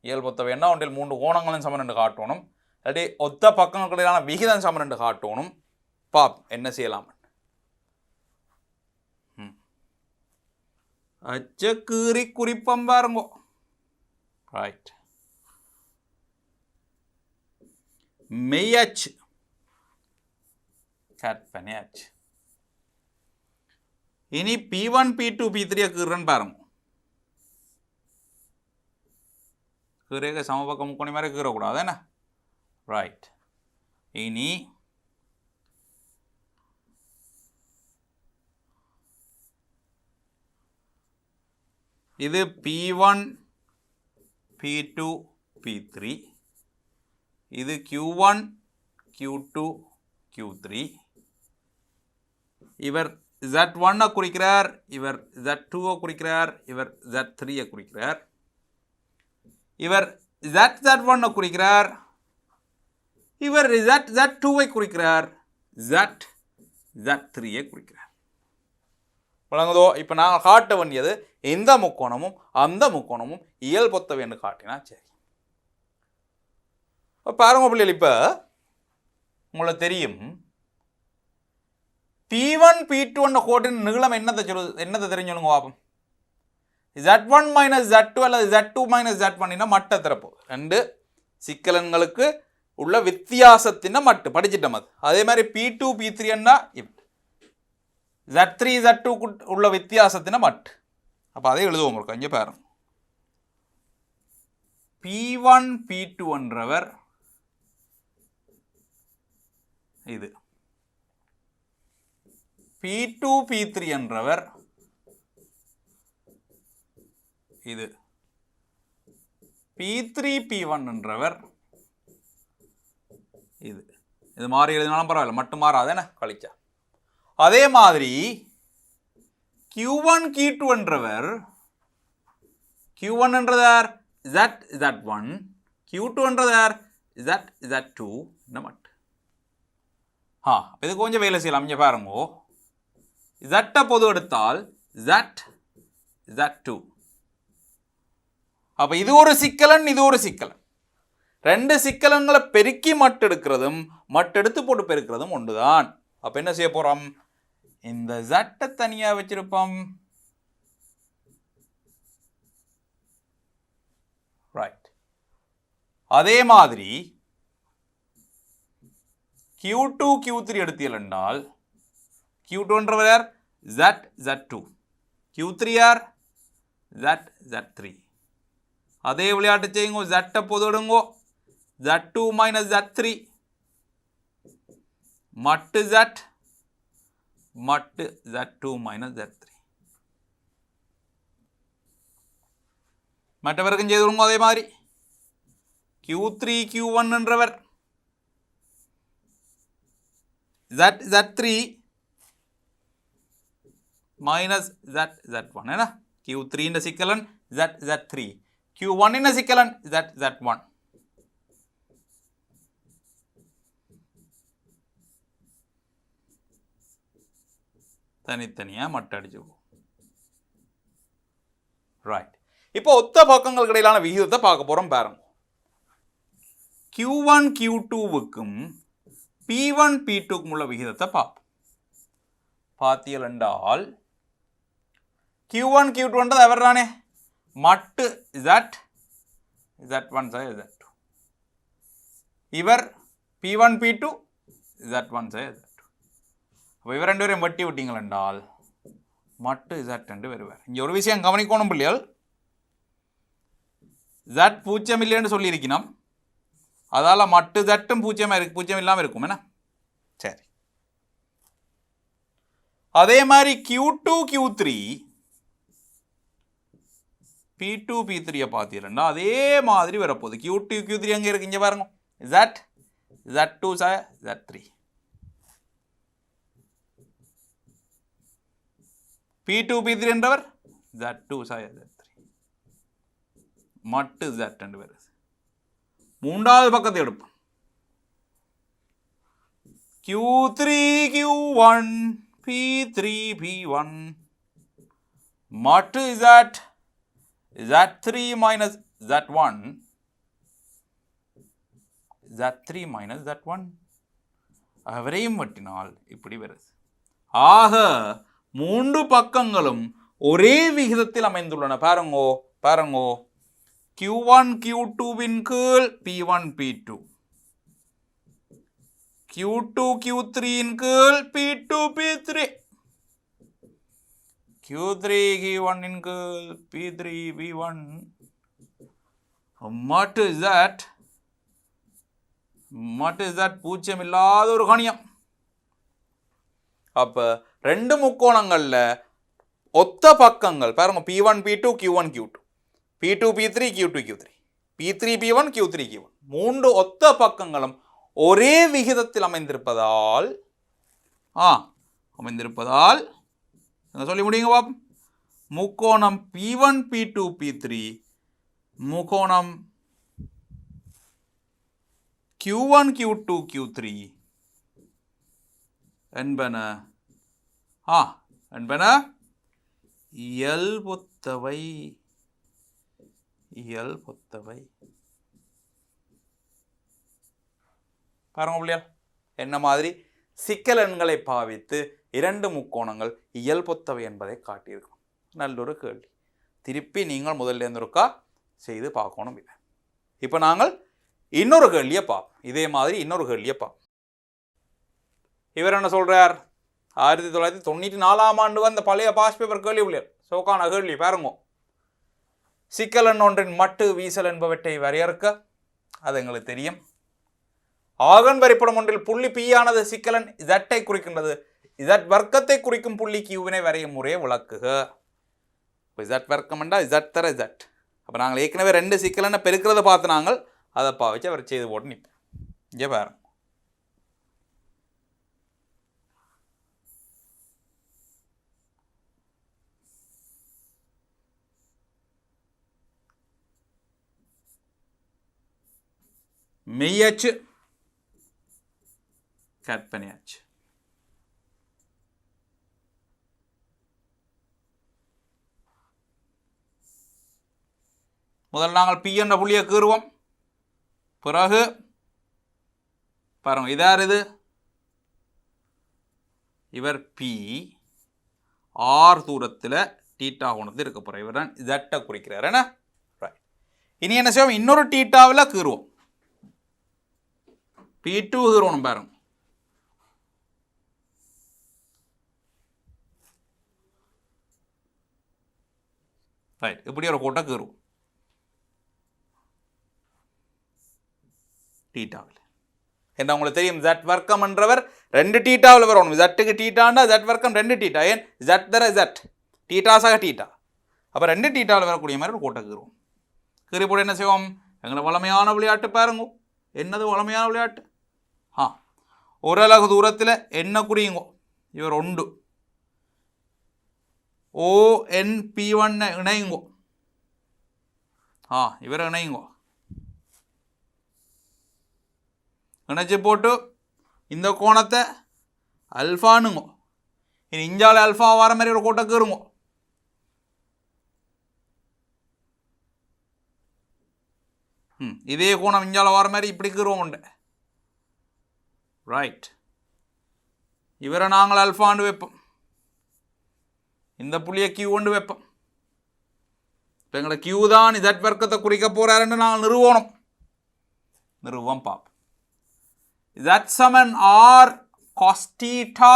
இயல்பொத்தவை என்ன, ஒன்றில் 3 கோணங்களும் சமன் என்று காட்டணும். இல்லாட்டி ஒத்த பக்கங்களுக்கிடையிலான விகிதம் சமன் என்று காட்டணும். என்ன செய்யலாம்? அச்சக்கீறி குறிப்பம் பாருங்கோ. ரைட். மெய்யச்சு கற்பனையாச்சு. இனி P1, P2, P3 கீறன் பாருங்க. கீரேக சமபக்கம் முக்கோணி மாதிரி கீறக்கூடாது என்ன? ரைட். இனி இது P1, P2, P3. இது Q1, Q2, Q3. இவர் Z1 குறிக்கிறார், இவர் Z2 குறிக்கிறார், இவர் Z3 குறிக்கிறார். இவர் ZZ1 குறிக்கிறார், இவர் ZZ2 குறிக்கிறார், ZZ3 குறிக்கிறார். வழங்குதோ? இப்போ நாங்கள் காட்ட வேண்டியது எந்த முக்கோணமும் அந்த முக்கோணமும் இயல்பொத்தவை என்று காட்டினா சரி. பாருங்க பிள்ளைகள், இப்போ உங்களுக்கு தெரியும் P1 P2 கோட்டின் நீளம் என்னத்தை தெரிஞ்சு பார்ப்போம். Z1 மைனஸ் Z2 அல்லது Z2 மைனஸ் Z1 மட்டை திறப்போம். ரெண்டு சிக்கலன்களுக்கு உள்ள வித்தியாசத்தின மட்டு படிச்சிட்டோம். அதே மாதிரி P2 P3 Z3 Z2 உள்ள வித்தியாசத்தின மட்டு. அப்போ அதை எழுதுவோம். ஒரு கொஞ்சம் பாருங்க. P1 P2 என்றவர் இது, P2 P3 என்றவர் இது, P3 P1 என்றவர் இது. இது மாறி எழுதினாலும் பரவாயில்ல, மட்டும் மாறாதானே கழிச்சா. அதே மாதிரி Q1 Q2 என்றவர், Q1 என்றதார் Z1, Q2 என்றதார் Z2 மட்டு. இது கொஞ்சம் வேலை செய்யலாம். இங்கே பாருங்க, Z பொது எடுத்தால் Z2. அப்போ இது ஒரு சிக்கலன், இது ஒரு சிக்கலன். ரெண்டு சிக்கலன்களை பெருக்கி மட்டு எடுக்கிறதும் மட்டு எடுத்து போட்டு பெருக்கிறதும் ஒன்றுதான். அப்போ என்ன செய்ய போகிறோம், இந்த Z தனியாக வச்சிருப்போம். ரைட். அதே மாதிரி Q2 Q3 எடுத்தீர்கள் என்றால் Q2 என்றவர் யார் Z2, Q3 யார் Z3. அதே விளையாட்டு செய்யுங்க, Z பொது எடுங்கோ, Z2 மைனஸ் Z3 மட்டு Z மட்டு Z2 மைனஸ் Z3. மற்றவருக்கும் செய்து விடுங்க. அதே மாதிரி Q3 Q1 என்றவர் Z3 மைனஸ் Z1 என்ன, Q3 இந்த சிக்கலன் Z3, Q1 இந்த சிக்கலன் Z1. தனித்தனியா மட்டு அடிச்சுப்போம். ரைட். இப்போ ஒத்த பக்கங்களுக்கு இடையிலான விகிதத்தை பார்க்க போறோம். பாருங்க, Q1 Q2வுக்கும் P1 P2க்கும் உள்ள விகிதத்தை பார்ப்போம். பார்த்தீர்கள் என்றால் Q1 Q2 என்றது அவர் தானே, மட்டு Z1 Z2. இவர் P1 P2 Z1 Z2. அப்போ இவர் ரெண்டு பேரையும் வட்டி விட்டீங்கள் என்றால் மட்டு Z2 வருவார். இங்கே ஒரு விஷயம் கவனிக்கணும் பிள்ளைகள், Z பூஜ்ஜியம் இல்லைன்னு சொல்லியிருக்கணும், அதால் மட்டு Z பூஜ்ஜியம் இல்லாமல் இருக்கும் என்ன. சரி. அதே மாதிரி Q2 Q3 P2 P3 பார்த்தீங்கன்னா அதே மாதிரி வரப்போகுது. Q2 Q3 அங்கே இருக்கு, இங்கே பாருங்க, Z2 Z3, P2 P3 என்றவர் Z2 Z3 மட்டு Z2 வருது. மூன்றாவது பக்கத்தை எடுப்போம். Q3 Q1 P3 P1 மட்டு Z3 minus Z1 Z3 minus Z1. அவரையும் வட்டினால் இப்படி வருது. ஆக மூன்று பக்கங்களும் ஒரே விகிதத்தில் அமைந்துள்ளன. பாருங்கோ Q1 Q2வின் கீழ் P1 P2, Q2 Q3ன் கீழ் P2 P3, Q3 Q1ன் கீழ் P3 P1 மட்டு Z பூஜ்ஜியம் இல்லாத ஒரு கணியம். அப்ப ரெண்டு முக்கோணங்கள்ல ஒத்த பக்கங்கள் பாருங்க, P1 P2 Q1 Q2, P2 P3 Q2 Q3, P3 P1 Q3 Q1, மூன்று ஒத்த பக்கங்களும் ஒரே விகிதத்தில் அமைந்திருப்பதால் சொல்லி முடியுங்க பாப்போம். முக்கோணம் P1 P2 P3 முக்கோணம் Q1 Q2 Q3 என்பன என்பன இயல்பொத்தவை. பாருங்க பிள்ளையார், என்ன மாதிரி சிக்கல் எண்களை பாவித்து இரண்டு முக்கோணங்கள் இயல்பொத்தவை என்பதை காட்டியிருக்கும். நல்லொரு கேள்வி. திருப்பி நீங்கள் முதல்ல இருந்திருக்கா செய்து பார்க்கணும். இல்லை, இப்போ நாங்கள் இன்னொரு கேள்வியை பார்ப்போம். இதே மாதிரி இன்னொரு கேள்வியை பார்ப்போம். இவர் என்ன சொல்றார்? 1994 வந்த பழைய பாஸ் பேப்பர் கேள்வி பிள்ளையார், சோக்கான கேள்வி பாருங்க. சிக்கல் எண் ஒன்றின் மட்டு வீசல் என்பவற்றை வரையறுக்க, அது எங்களுக்கு தெரியும். ஆகன் வரைபடம் ஒன்றில் புள்ளி P ஆனது சிக்கலன் Z குறிக்கின்றது. Z வர்க்கத்தை குறிக்கும் புள்ளி Qவினை வரையும் முறையை விளக்குக. Z வர்க்கம் என்றால் Z தர Z. அப்போ நாங்கள் ஏற்கனவே ரெண்டு சிக்கலனை பெருக்கிறத பார்த்து நாங்கள் அதை பாவிச்சு அவர் செய்து போட்டு நிற்போம். இங்கே பாருங்க, மெய்யச்சு கற்பனையாச்சு. முதல் நாங்கள் P என்ற புள்ளியை கீறுவோம். பிறகு பாருங்க, இதார் இது, இவர் P R தூரத்தில் தீட்டா கோணத்தில் இருக்க போகிற இவர் தான் Z குறிக்கிறார். என்ன ரைட். இனி என்ன செய்வோம்? இன்னொரு தீட்டாவில் கீறுவோம். P2 கீறுவோம். பாருங்க, ரைட். இப்படி ஒரு கோட்டை கீறுவோம் டீட்டாவில். என்ன உங்களுக்கு தெரியும், Z வர்க்கம் என்றவர் ரெண்டு டீட்டாவில் வரணும். ஜட்டுக்கு டீட்டாண்டா Z வர்க்கம் ரெண்டு டீட்டா. ஏன் Z தர Z, டீட்டாஸாக டீட்டா. அப்போ ரெண்டு டீட்டாவில் வரக்கூடிய மாதிரி ஒரு கோட்டை கீறுவோம். கீறி போட என்ன செய்வோம்? எங்களை வளமையான விளையாட்டு பாருங்க. என்னது வளமையான விளையாட்டு? ஓரளவு தூரத்தில் என்ன குறியுங்கோ? இவர் ஒன்று ONP1 இணையுங்கோ. இவர் இணையுங்கோ. இணைச்சி போட்டு இந்த கோணத்தை அல்ஃபானுங்கோ. இனி இஞ்சால அல்ஃபா வர மாதிரி ஒரு கோட்டை கீறுங்கோ. இதே கோணம் இஞ்சால வர மாதிரி இப்படி கீறுவோம் உண்டு. ரைட். இவரை நாங்கள் அல்ஃபாண்டு வைப்போம். இந்த புள்ளியை Q கொண்டு வைப்போம். இப்போ எங்களை Q தான் Z வர்க்கத்தை குறிக்க போறாருன்னு நாங்கள் நிறுவம் பார்ப்போம். Z Saman R cos theta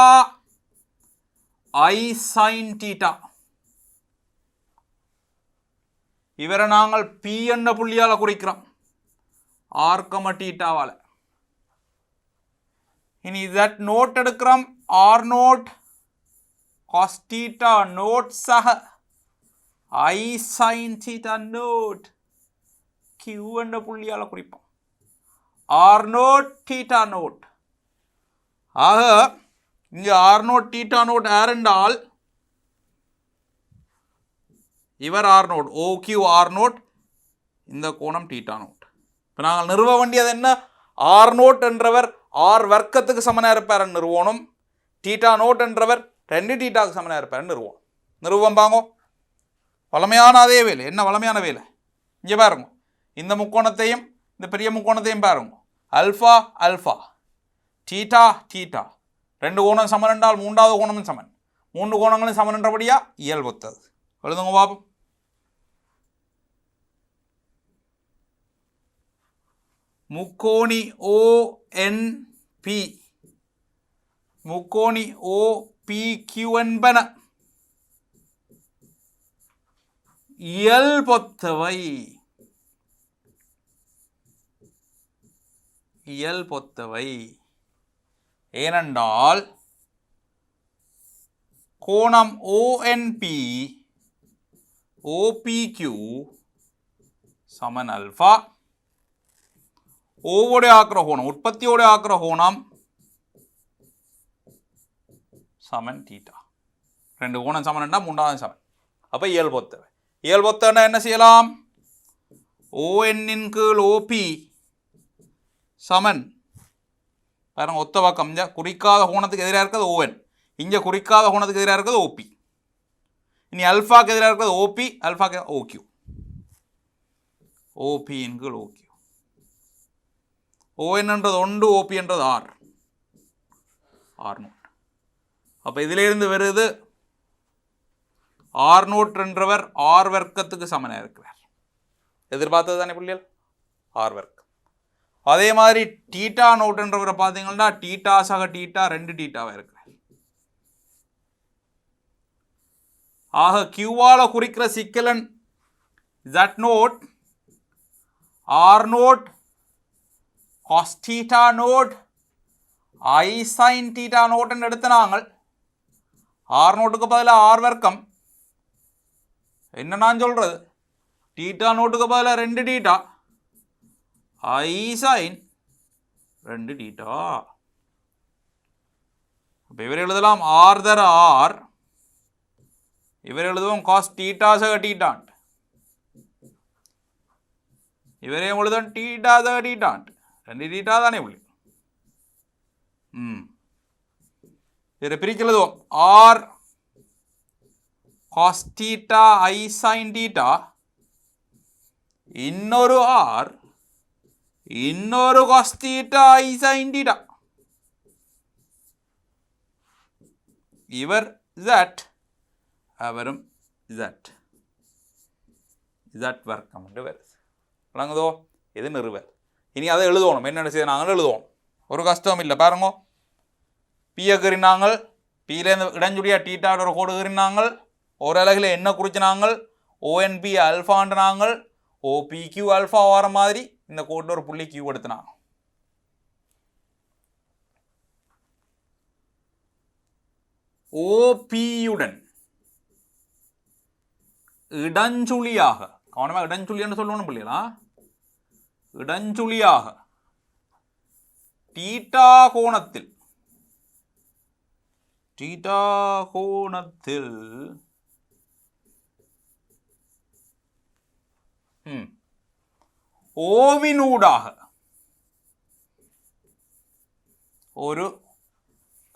I sin theta. இவரை நாங்கள் P என்ற புள்ளியால் குறிக்கிறோம், R, θவால். இனி Z நோட் எடுக்கிறோம், R note cos theta naught சக I sin theta naught Q என்ற புள்ளியால் குறிப்போம், R நோட் theta நோட். ஆக இங்கே R நோட் theta நோட் யார் என்றால் இவர் R naught, OQ R naught, இந்த கோணம் θ நோட். இப்போ நாங்கள் நிறுவ வேண்டியது என்ன? R நோட் என்றவர் R வர்க்கத்துக்கு சமனாக இருப்பார் நிறுவனம், θ நோட் என்றவர் ரெண்டு தீட்டாவுக்கு சமனாக இருப்பார் நிறுவம் பாங்கோ. வளமையான அதே வேலை. என்ன வளமையான வேலை? இங்கே பாருங்க, இந்த முக்கோணத்தையும் இந்த பெரிய முக்கோணத்தையும் பாருங்க. அல்ஃபா அல்ஃபா, தீட்டா தீட்டா, ரெண்டு கோணம் சமன் என்றால் மூன்றாவது கோணமும் சமன். மூன்று கோணங்களும் சமன் என்றபடியா இயல்பொத்தது. எழுதுங்க பாப்போம். முக்கோணி ONP முக்கோணி OPQ என்பன இயல்பொத்தவை. ஏனென்றால் கோணம் ONP OPQ சமன் அல்ஃபா, ஓவோடைய ஆக்கிற கோணம் உற்பத்தியோட ஆக்கிற கோணம் சமன் தீட்டா. ரெண்டு கோணம் சமன்டா மூன்றாவது சமன். அப்போ இயல்பொத்தவை. இயல்பொத்தவை என்ன செய்யலாம்? ON இன் கீழ் OP சமன் பாருங்க ஒத்த பக்கம் இங்கே குறிக்காத கோணத்துக்கு எதிராக இருக்கிறது ஓஎன், இங்கே குறிக்காத கோணத்துக்கு எதிராக இருக்கிறது ஓபி. இனி அல்ஃபாக்கு எதிராக இருக்கிறது ஓபி, அல்ஃபாக்கு ஓக்யூ, ஓபி என்கள் ஓக்யூ. ஓஎன்ன்றது 1, ஓபி என்றது ஆர், ஆர் நோட். அப்போ இதிலிருந்து வருது ஆர் நோட் என்றவர் ஆர் வர்க்கத்துக்கு சமனாக இருக்கிறார். எதிர்பார்த்தது தானே புள்ளியல், ஆர் வர்க்கம். அதே மாதிரி டீட்டா நோட் என்றவரை பார்த்தீங்கன்னா டீட்டா சக டீட்டா 2 டீட்டாவாக இருக்கிறார். ஆக கியூவால குறிக்கிற சிக்கலன் Z naught, R naught, cos theta naught, I sine theta நோட்னு எடுத்து நாங்கள் ஆர் நோட்டுக்கு பதிலாக ஆர் வர்க்கம், என்ன நான் சொல்கிறது, டீட்டா நோட்டுக்கு பதிலாக 2 டீட்டா, ஐ சைன் 2 டீட்டா. அப்போ இவர் எழுதலாம் ஆர் தர ஆர், இவர் எழுதுவோம் காஸ் டீட்டா சக டீட்டான், இவரையும் எழுதுவோம் டீட்டா சக டீட்டான், 2 டீட்டா தானே புள்ளி. இவரை பிரிக்க எழுதுவோம் ஆர் காஸ் டீட்டா ஐ சைன் டீட்டா, இன்னொரு ஆர், இன்னொரு காஸ் டீட்டா ஐ சைன் டீட்டா. இவர் ஜட், அவரும் ஜட், ஜட் வர்க்கம் என்று வருது. விளங்குதோ? இது நிறுவல். இனி அதை எழுதுவோம், என்ன செய்ய நாங்கள் எழுதுவோம், ஒரு கஷ்டம் இல்லை. பாருங்க, பியை கறினாங்கள், பியிலேருந்து இடஞ்சுடியா டீட்டாவோட ஒரு கோடு கறினாங்கள், ஒரு அலகில் என்ன குறிச்சினாங்கள், ஓஎன்பி அல்ஃபான்றாங்கள், ஓபிக்யூ அல்ஃபா வர மாதிரி இந்த கோட்டில் ஒரு புள்ளி கியூ எடுத்துனாங்க. ஓபியுடன் இடஞ்சுழியாக, கவனமாக இடஞ்சுழின்னு சொல்லணும் பிள்ளைகளா, இடஞ்சுழியாக டீட்டா கோணத்தில், டீட்டா கோணத்தில் ஓவினூடாக ஒரு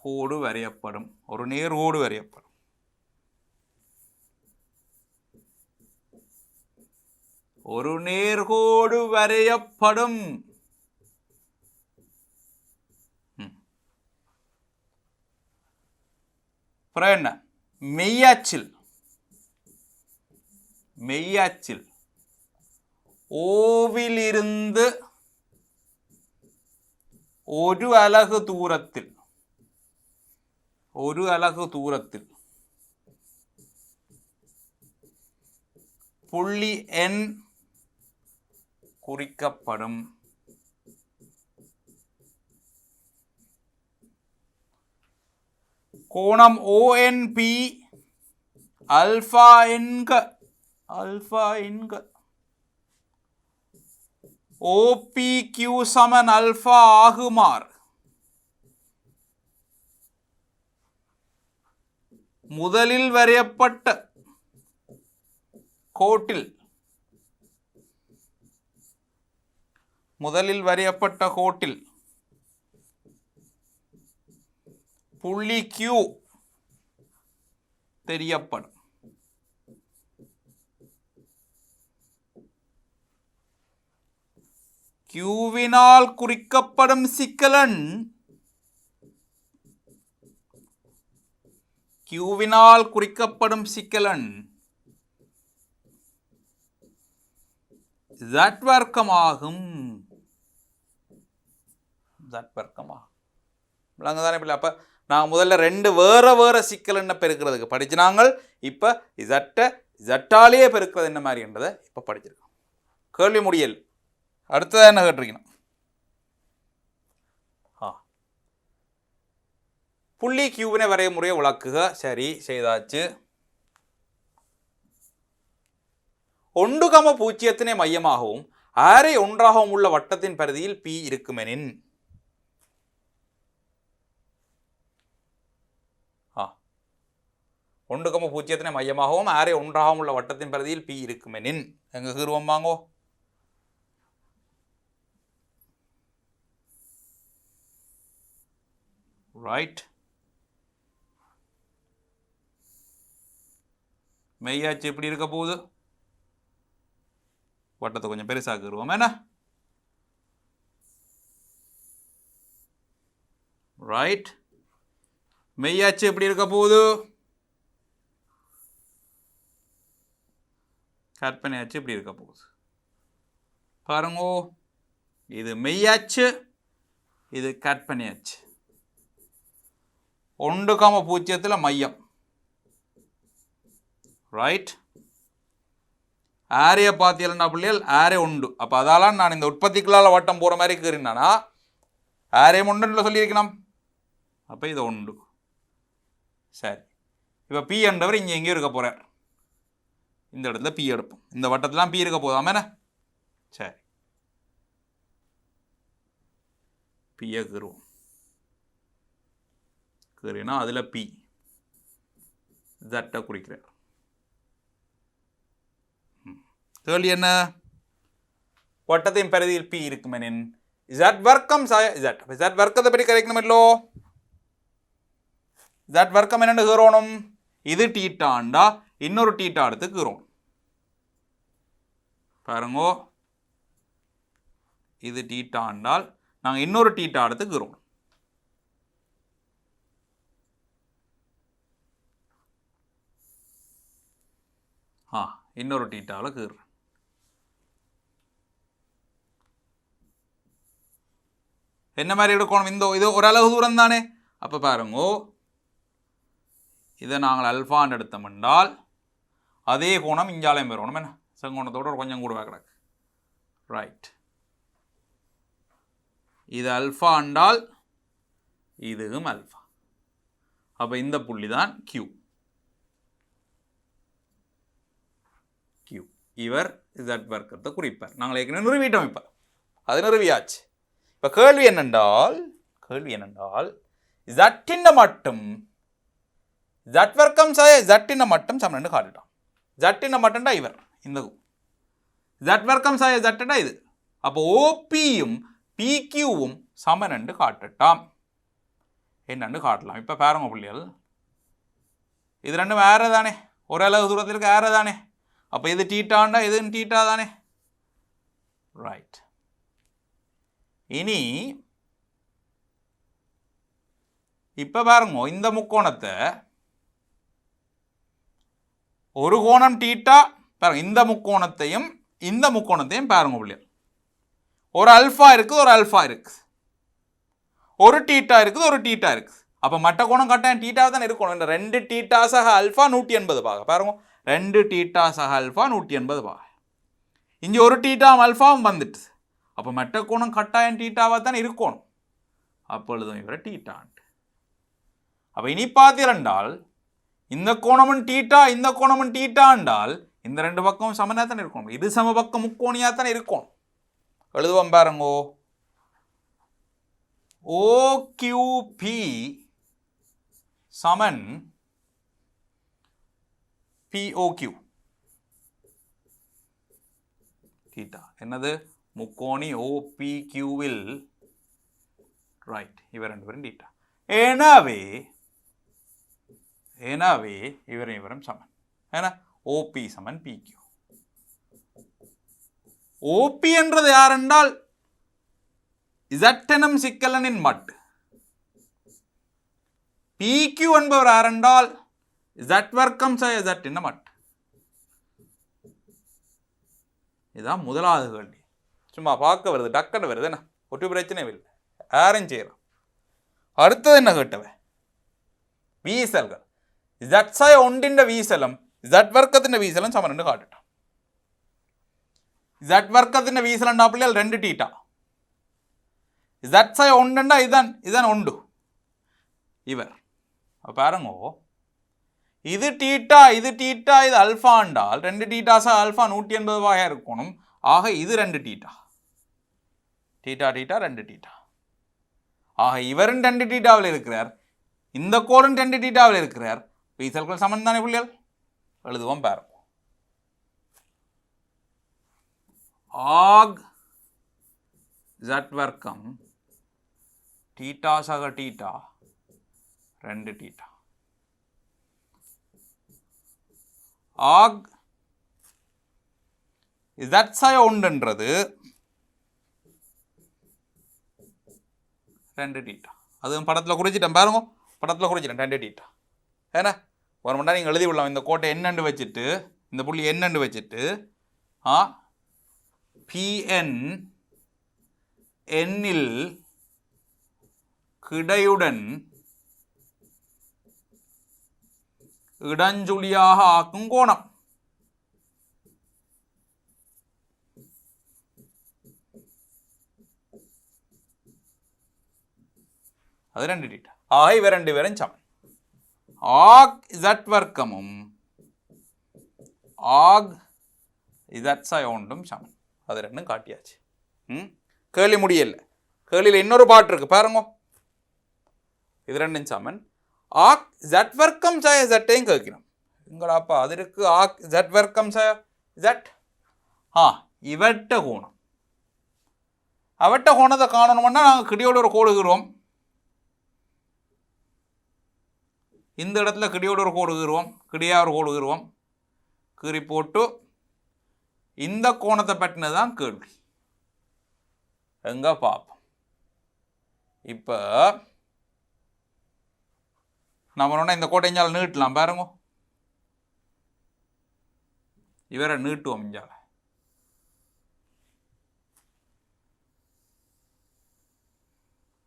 கோடு வரையப்படும், ஒரு நேர்கோடு வரையப்படும். ஒரு நேர்கோடு வரையப்படும். என்ன மெய்யாச்சில், மெய்யாச்சில் ஓவிலிருந்து ஒரு அலகு தூரத்தில், ஒரு அலகு தூரத்தில் புள்ளி N குறிக்கப்படும். கோணம் ONP அல்ஃபா என்க, அல்ஃபா என்க, OPQ சமன் அல்ஃபா ஆகுமாறு முதலில் வரையப்பட்ட கோட்டில், முதலில் வரையப்பட்ட கோட்டில் புள்ளி Q தெரியப்படும். கியூவினால் குறிக்கப்படும் சிக்கலன், கியூவினால் குறிக்கப்படும் சிக்கலன் Z வர்க்கமாகும். Z வர்க்கமாகும். விளங்குதானே பிள்ளை? அப்போ நாங்கள் முதல்ல 2 வேறு வேறு சிக்கலன்னை பெருக்கிறதுக்கு படிச்சினாங்கள். இப்போ ஜட்டாலேயே பெருக்கிறது என்ன மாதிரின்றதை இப்போ படிச்சிருக்கோம். கேள்வி முடியல். அடுத்ததாக என்ன கேட்டிருக்கணும்? புள்ளி கியூவினை வரைய முறையை விளக்குக. சரி, செய்தாச்சு. 1,0 மையமாகவும் அரை ஒன்றாகவும் உள்ள வட்டத்தின் பரிதியில் P இருக்குமெனின், 1,0 மையமாகவும் அரை ஒன்றாகவும் உள்ள வட்டத்தின் பரிதியில் P இருக்குமெனின் எங்க கீறுவோம் வாங்கோ. ரைட். மெய்யாச்சு எப்படி இருக்க போகுது? வட்டத்தை கொஞ்சம் பெருசாக்கிடுவோம் என்ன? ரைட். மெய்யாச்சு எப்படி இருக்க போகுது? கற்பனையாச்சு எப்படி இருக்க போகுது? பாருங்க, இது மெய்யாச்சு, இது கற்பனையாச்சு. 1,0 மையம். ரைட். ஆரையை பார்த்தீங்கன்னா பிள்ளைகள் ஆரே உண்டு. அப்போ அதால நான் இந்த உற்பத்திக்குள்ளால் வட்டம் போகிற மாதிரி கீறினானா ஆரே உண்டுன்னு சொல்லியிருக்கணும். அப்போ இது உண்டு. சரி, இப்போ பி என்றவர் இங்கே எங்கேயும் இருக்க போகிறார். இந்த இடத்துல பி எடுப்போம். இந்த வட்டத்திலாம் பி இருக்க போதாம என்ன? சரி, பியை கீறுவோம். கீறினா அதில் பி ஜட்டை குறிக்கிறார். கேள்வி என்ன? வட்டத்தின் பரிதியில் பி இருக்குமெனின் Z வர்க்கம் சாய Z. Z வர்க்கத்தை பற்றி கரைக்கணுமல்லோ. Z வர்க்கம் என்னென்னு கீறணும்? இது டீட்டாண்டா இன்னொரு டீட்டா எடுத்து கீறணும். பாருங்கோ, இது டீட்டாண்டால் நாங்கள் இன்னொரு டீட்டா எடுத்து கீறணும். இன்னொரு டீட்டாவில் கீறுறேன். என்ன மாதிரி எடுக்கணும்? இந்த இது ஒரு அளவு தூரம் தானே. அப்போ பாருங்கோ, இதை நாங்கள் அல்ஃபான்னு எடுத்தோம் என்றால் அதே கோணம் இஞ்சாலையும் பெறணும் என்ன? செங்கோணத்தோடு கொஞ்சம் கூட கிடக்கு. ரைட். இது அல்ஃபா என்றால் இதுவும் அல்ஃபா. அப்போ இந்த புள்ளி தான் Q. இவர் Z வர்க்கத்தை குறிப்பார். நாங்கள் ஏற்கனவே நிறுவிட்டோம். இப்போ அது நிறுவியாச்சு. இப்போ கேள்வி என்னென்றால் Z மட்டும் Z வர்க்கம் சாய Z மட்டும் சமன் காட்டுட்டான். Z மட்டும்டா இவர் இந்த Z வர்க்கம் சாய Z இது. அப்போ OPயும் PQவும் சமன் என்று காட்டுட்டாம். என்னன்னு காட்டலாம். இப்போ பாருங்க பிள்ளைகள், இது ரெண்டும் வேற தானே, ஒரு அளவு தூரத்திற்கு வேற தானே. அப்போ இது டீட்டாண்டா இது டீட்டா தானே. ரைட். இனி இப்போ பாருங்க, இந்த முக்கோணத்தை ஒரு கோணம் டீட்டா பாருங்க. இந்த முக்கோணத்தையும் பாருங்க பிள்ளைகள், ஒரு அல்ஃபா இருக்குது, ஒரு அல்ஃபா இருக்குது, ஒரு டீட்டா இருக்குது, ஒரு டீட்டா இருக்குது. அப்போ மற்ற கோணம் கட்டாயம் டீட்டாவை தான் இருக்கணும். இந்த 2 டீட்டா சக அல்ஃபா 180 பாக பாருங்க. 2 டீட்டா சக அல்ஃபா 180 பாக. இங்கே ஒரு டீட்டாவும் அல்ஃபாவும் வந்துட்டு. அப்போ மற்ற கோணம் கட்டாயம் டீட்டாவாக தான் இருக்கணும். அப்பொழுதும் இவரை டீட்டான்ட்டு. அப்போ இனி பார்த்தீர்கள், இந்த கோணமும் டீட்டா இந்த கோணமும் டீட்டா என்றால் இந்த 2 பக்கமும் சமனாக தானே இருக்கணும். இது சமபக்கம் முக்கோணியாக தானே இருக்கும். எழுதுவோம் பாருங்கோ. OQP சமன் POQ. டீட்டா என்னது? முக்கோணி OPQவில் ரைட், இவர் 2 பேரும் டீட்டா. எனவே இவரும் சமன். ஏன்னா OP சமன் PQ. OP என்றது யார் என்றால் Z எனும் சிக்கலனின் மட்டு. PQ என்பவர் யார் என்றால் Z வர்க்கம் சாய Z என்ன மட்டு. இதுதான் முதலாவது கேள்வி. சும்மா பார்க்க வருது, டக்குன்னு வருது என்ன, ஒட்டு பிரச்சனை இல்லை, யாரும் செய்யலாம். அடுத்தது என்ன கேட்டவ? வீசல்கள். Z சாய ஒன்றின் வீசலம் Z வர்க்கத்தின் வீசலம் சமன் என்று காட்டுட்டான். Z வர்க்கத்தின் வீசலண்டா பிள்ளைகள் 2 டீட்டா. Z சாய ஒன்றுண்டா இதான் உண்டு இவர். பாருங்கோ, இது டீட்டா இது அல்ஃபா என்றால் 2 டீட்டாஸா அல்ஃபா 180 வாக இருக்கணும். ஆக இது 2 டீட்டா 2 டீட்டா. ஆக இவரும் 2 டீட்டாவில் இருக்கிறார், இந்த கோடும் 2 டீட்டாவில் இருக்கிறார். வீசல்கள் சமன் தானே பிள்ளைகள். எழுதுவோம் பாருங்க. ஆக் Z வர்க்கம் டீட்டா சக டீட்டா 2 தீட்டா. ஆக் Z psi ஒன்றுன்றது 2 தீட்டா. அதுவும் படத்தில் குறிச்சிட்டேன் பாருங்க, படத்தில் குறிச்சிட்டேன் 2 தீட்டா. ஏன்னா ஒரு மணி நேரம் நீங்கள் எழுதி விடலாம். இந்த கோட்டை என்னண்டு வச்சுட்டு, இந்த புள்ளி என்னண்டு வச்சுட்டு, பிஎன் எண்ணில் கிடையுடன் இடஞ்சுழியாக ஆக்கும் கோணம். அது 2 தீட்டா. ஆக இவ 2 பேரும் சமன். ஆக் Z வர்க்கமும் ஆக் Z psi ஒன்றும் சமன். அது ரெண்டும் காட்டியாச்சு. கேள்வி முடியல. கேள்வியில் இன்னொரு பாட்டு இருக்கு பாருங்க. இது ரெண்டும் சமன். ஆக் Z வர்க்கம் சாய Z கேட்கணும். எங்கடாப்பா அது இருக்கு. ஆக் Z வர்க்கம் சாய Z. இவட்ட கோணம். அவட்ட கோணத்தை காணணும்னா நாங்கள் கிடையோட ஒரு கோடுகிறோம். இந்த இடத்துல கிடையோட ஒரு கோடுகிறோம், கிடையா ஒரு கோடுகிறோம். கீறி போட்டு இந்த கோணத்தை பற்றினதான் கேள்வி. எங்க பார்ப்போம். இப்போ நம்ம இந்த கோட்டைஞ்சால நீட்டலாம் பாருங்க. இவரை நீட்டுவோம். இஞ்சால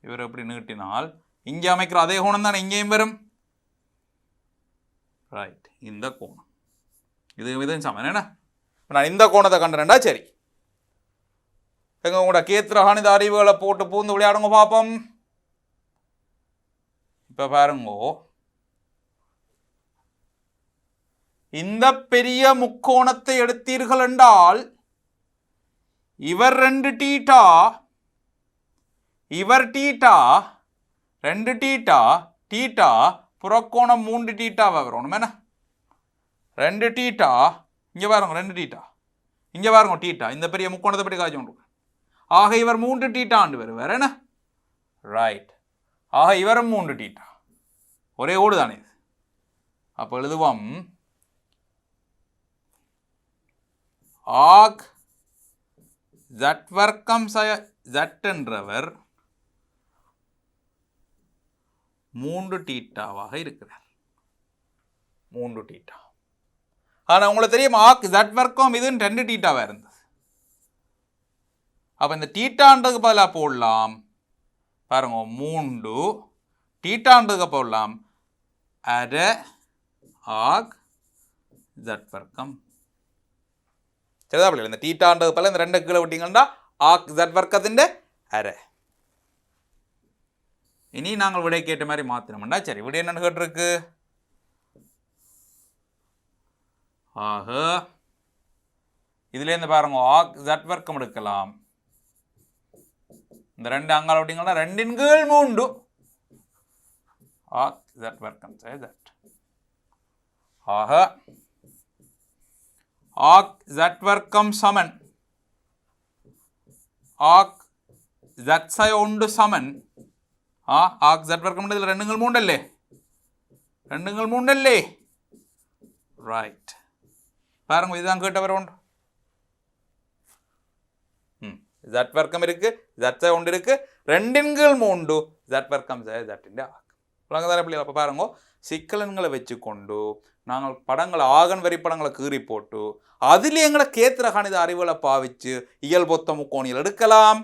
இவர் எப்படி நீட்டினால் இங்கே அமைக்கிற அதே கோணம் தானே இங்கேயும் வரும். ரைட், இந்த கோணம் இது சமன். என்ன நான் இந்த கோணத்தை கண்டுறேன்டா. சரி, எங்க உங்களோட கேத்திர கணித அறிவுகளை போட்டு பூந்து விளையாடுங்க பார்ப்போம். இப்போ பாருங்கோ, இந்த பெரிய முக்கோணத்தை எடுத்தீர்கள் என்றால் இவர் 2 தீட்டா, இவர் தீட்டா, 2 தீட்டா, தீட்டா புறக்கோணம் 3 தீட்டாவா வரணும். என்ன 2 தீட்டா, இங்கே பாருங்க 2 தீட்டா, இங்கே பாருங்க தீட்டா. இந்த பெரிய முக்கோணத்தை பற்றி காய்ச்சி கொண்டு. ஆக இவர் 3 தீட்டா ஆண்டு வருவார். என்ன ரைட். ஆக இவரும் 3 தீட்டா. ஒரே ஓடு தானே இது. அப்போ எழுதுவோம் ஆக் Z வர்க்கம் Z என்றவர் 3 தீட்டாவாக இருக்கிறார். 3 தீட்டா. ஆனால் உங்களுக்கு தெரியும் ஆக் Z வர்க்கம் இது 2 தீட்டாவாக இருந்தது. அப்போ இந்த தீட்டான்றதுக்கு பதிலாக போடலாம் பாருங்க 3 தீட்டான்றதுக்கு போடலாம் அரை ஆக் Z வர்க்கம். சரிதா பிள்ளை? இந்த தீட்டான்றது பதில் இந்த 2 கீழே விட்டீங்கன்னா ஆக் Z வர்க்கத்தின் அரை. இனி நாங்கள் விடை கேட்ட மாதிரி மாற்றணும்டா. சரி, விடை என்னன்னு கேட்டிருக்கு. ஆக இதுலேருந்து பாருங்க ஆக் Z வர்க்கம் எடுக்கலாம். இந்த 2 அங்கால விட்டீங்கன்னா 2/3 ஆக் Z வர்க்கம் Z. ஆக ஆக் Z வர்க்கம் சமன் ஆக் Z psi ஒன்று சமன் ஆக் Z வர்க்கம் இதில் 2/3 அല്ലേ, 2/3 அല്ലേ. ரைட், பாருங்க இதுதான் கேட்ட வர உண்டு. Z வர்க்கம் இருக்கு, Z psi ஒன்று இருக்கு, 2/3 Z வர்க்கம் Z ஆக். தானே பிள்ளைகள்? அப்போ பாருங்க சிக்கலன்களை வச்சு கொண்டு நாங்கள் படங்களை ஆகன் வரி படங்களை கீறி போட்டு அதில் எங்களை கேத்திர கணித அறிவுகளை பாவிச்சு இயல்பொத்த முக்கோணிகள் எடுக்கலாம்,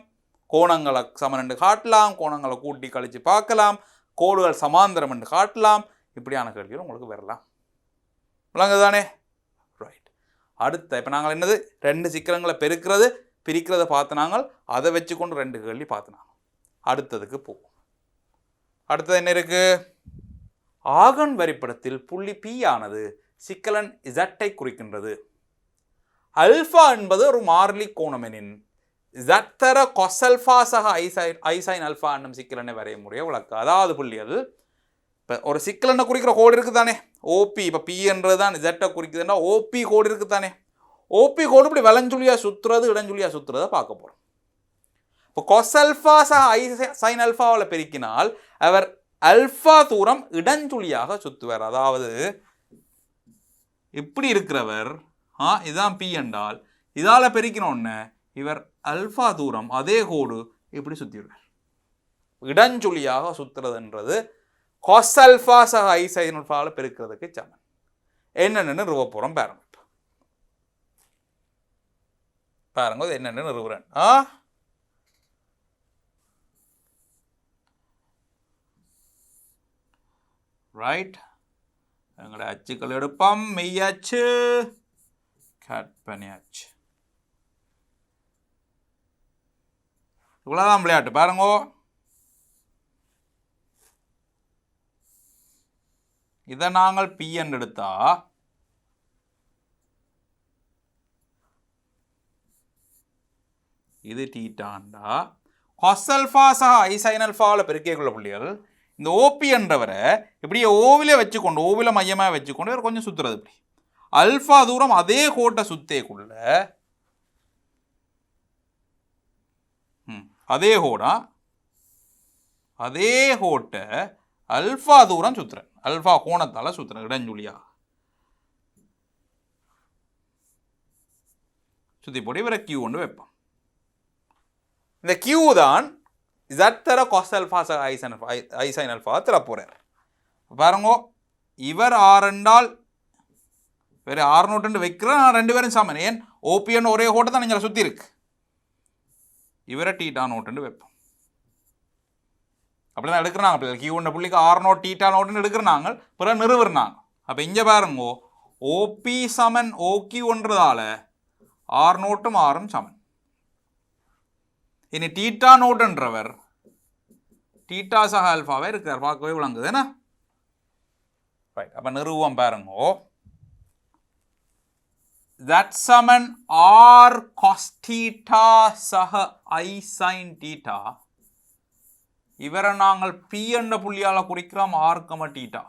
கோணங்களை சமன் என்று காட்டலாம், கோணங்களை கூட்டி கழித்து பார்க்கலாம், கோடுகள் சமாந்தரம் என்று காட்டலாம். இப்படியான கேள்விகள் உங்களுக்கு வரலாம். விளங்குதானே? ரைட். அடுத்த இப்போ நாங்கள் என்னது 2 சிக்கலங்களை பெருக்கிறது பிரிக்கிறத பார்த்தினாங்க. அதை வச்சு கொண்டு 2 கேள்வி பார்த்தினாங்க. அடுத்ததுக்கு போவோம். அடுத்தது என்ன இருக்கு? ஆகன் வரிப்படத்தில் புள்ளி P ஆனது சிக்கலன் Z குறிக்கின்றது. அல்ஃபா என்பது ஒரு மாறிலி கோணம் எனின் Z தர கொசல்ஃபா சக ஐசைன் அல்ஃபா என்னும் சிக்கலனை வரைய முடிய விளக்கு. அதாவது புள்ளிகள் இப்போ ஒரு சிக்கலனை குறிக்கிற கோடு இருக்குது தானே ஓபி. இப்போ P என்றது தான் Z குறிக்குதுன்னா ஓபி கோடு இருக்குது தானே. ஓபி கோடு இப்படி வலஞ்சுழியாக சுற்றுறது இடஞ்சுழியாக சுற்றுறதை பார்க்க போகிறோம். இப்போ கொசல்ஃபா சக ஐசைன் அல்ஃபாவில் பெருக்கினால் அவர் அல்ஃபா தூரம் இடஞ்சுழியாக சுற்றுவார். அதாவது இப்படி இருக்கிறவர் இதுதான் பி என்றால் இதால் பெருக்கினோன்னு இவர் அல்ஃபா தூரம் அதே கோடு இப்படி சுற்றிடுவார். இடஞ்சுழியாக சுற்றுறதுன்றது காஸ் அல்ஃபா சக ஐ சைன் அல்ஃபாவில் பெருக்கிறதுக்கு சமன். என்னென்னு நிறுவ போகிறோம் பாருங்க. பாருங்க அது என்னென்னு நிறுவுறேன். ரைட், எங்களோட அச்சுக்கள் எடுப்போம். மெய்யாச்சு, கட் பண்ணியாச்சு. இவ்வளோதான் விளையாட்டு. பாருங்கோ, இதை நாங்கள் பி என்று எடுத்தா இது டீட்டாண்டா காஸ் அல்ஃபா சக ஐ சைன் அல்ஃபாவில் பெருக்கிக்குள்ள புள்ளிகள் இந்த ஓபி என்றவரை இப்படியே ஓவில வச்சுக்கொண்டு ஓவில மையமாக வச்சுக்கொண்டு இவர் கொஞ்சம் சுற்றுறது. இப்படி அல்ஃபா தூரம் அதே கோட்டை சுத்தேக்குள்ள அதே கோடா அதே கோட்டை அல்ஃபா தூரம் சுற்றுறேன். அல்ஃபா கோணத்தால் சுற்றுறேன் இடஞ்சுழியா சுற்றி போட்டு இவரை கியூ கொண்டு வைப்போம். இந்த கியூ தான் இசட் தர காஸ் அல்ஃபா ஐ சைன் அல்ஃபா தர போகிறார். பாருங்கோ, இவர் ஆர் என்றால் வேறு ஆர் நோட்டு வைக்கிறேன். நான் ரெண்டு பேரும் சமன். ஏன் ஓபிஎன் ஒரே கோட்டை தான் நீங்கள் சுற்றி இருக்கு. இவரை டீட்டா நோட்டுன்னு வைப்போம். அப்படி தான் எடுக்கிறாங்க. அப்படி கியூ ஒன்று புள்ளிக்கு ஆர் நோட் டீட்டா நோட்டுன்னு எடுக்கிறாங்க. பிறகு நிறுவுறாங்க. அப்போ இங்கே பாருங்கோ, ஓபி சமன் ஓகி ஒன்றதால ஆர் நோட்டும் ஆரும் சமன். இனி டீட்டா நோட்டுன்றவர் டீட்டா சக அல்ஃபாவே இருக்கிறார். பார்க்கவே விளங்குது என்ன? ரைட், அப்போ நிறுவம் பாருங்கோ. that சமன் ஆர் காஸ் டீட்டா சக ஐ சைன் டீட்டா. இவரை நாங்கள் பி என்ற புள்ளியால் குறிக்கிறோம். ஆர் கம டீட்டா.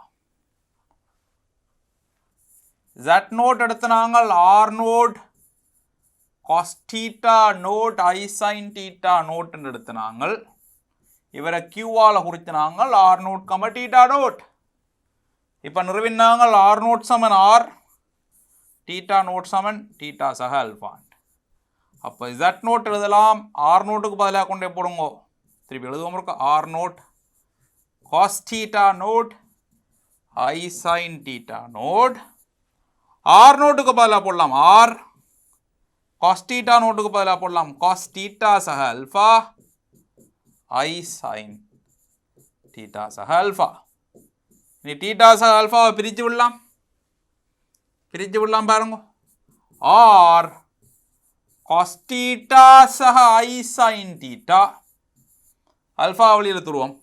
ஜட் நோட் எடுத்து நாங்கள் R naught cos theta naught I sine theta naught என்று எடுத்து நாங்கள் இவரை கியூவால் குறித்து நாங்கள் R naught comma theta naught. இப்போ நிறுவினாங்கள் ஆர் நோட் சமன் ஆர் டீட்டா நோட் சமன் டீட்டா சக அல்ஃபா. அப்போ ஜட் நோட் எழுதலாம். ஆர் நோட்டுக்கு பதிலாக கொண்டே போடுங்கோ. திருப்பி எழுதுவோம். இருக்கு R naught cos theta naught I sine theta naught. R நோட்டுக்கு பதிலாக போடலாம் ஆர் காஸ் டீட்டா நோட்டுக்கு பதிலாக போடலாம் காஸ் டீட்டா சக அல்ஃபா ஐ சைன் டீட்டா சக அல்ஃபா. நீ டீட்டா சக அல்ஃபாவை பிரித்து விடலாம் பாருங்க. ஆர் காஸ் டீட்டா சக ஐ சைன் டீட்டா அல்ஃபா வழியில் துருவோம்.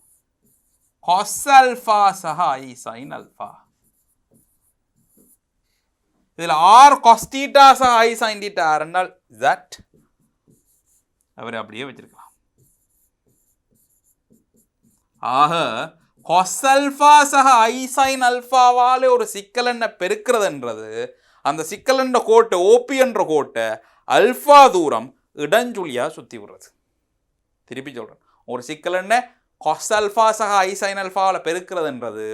காஸ் அல்ஃபா சக ஐ சைன் அல்ஃபா. இதில் ஆர் காஸ் டீட்டா சக ஐ சைன் டீட்டா என்றால் ஜட் அவரை அப்படியே வச்சிருக்கலாம். ஆக காஸ் அல்ஃபா சக ஐ சைன் அல்ஃபாவால் ஒரு சிக்கல் என்ன பெருக்கிறதுன்றது அந்த சிக்கல் என்ற கோட்டை ஓபி என்ற கோட்டை அல்ஃபா தூரம் இடஞ்சுழியாக சுற்றி விடுறது. திருப்பி சொல்கிறேன், ஒரு சிக்கல் என்ன காஸ் அல்ஃபா சக ஐ சைன் அல்ஃபாவில் பெருக்கிறதுன்றது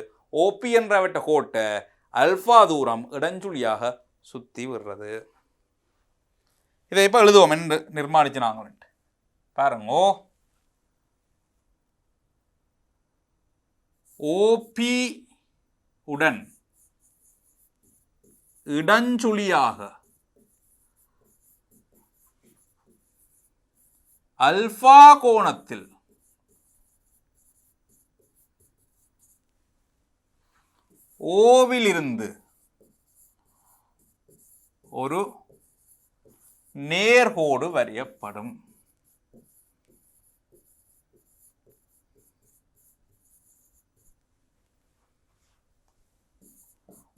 ஓபி என்ற விட்ட கோட்டை அல்ஃபா தூரம் இடஞ்சுழியாக சுற்றி விடுறது. இதை இப்போ எழுதுவோம் என்று நிர்மாணிச்சு நாங்கள் பாருங்கோ. ஓபி உடன் இடஞ்சுழியாக அல்ஃபா கோணத்தில் ஓவிலிருந்து ஒரு நேர்கோடு வரையப்படும்.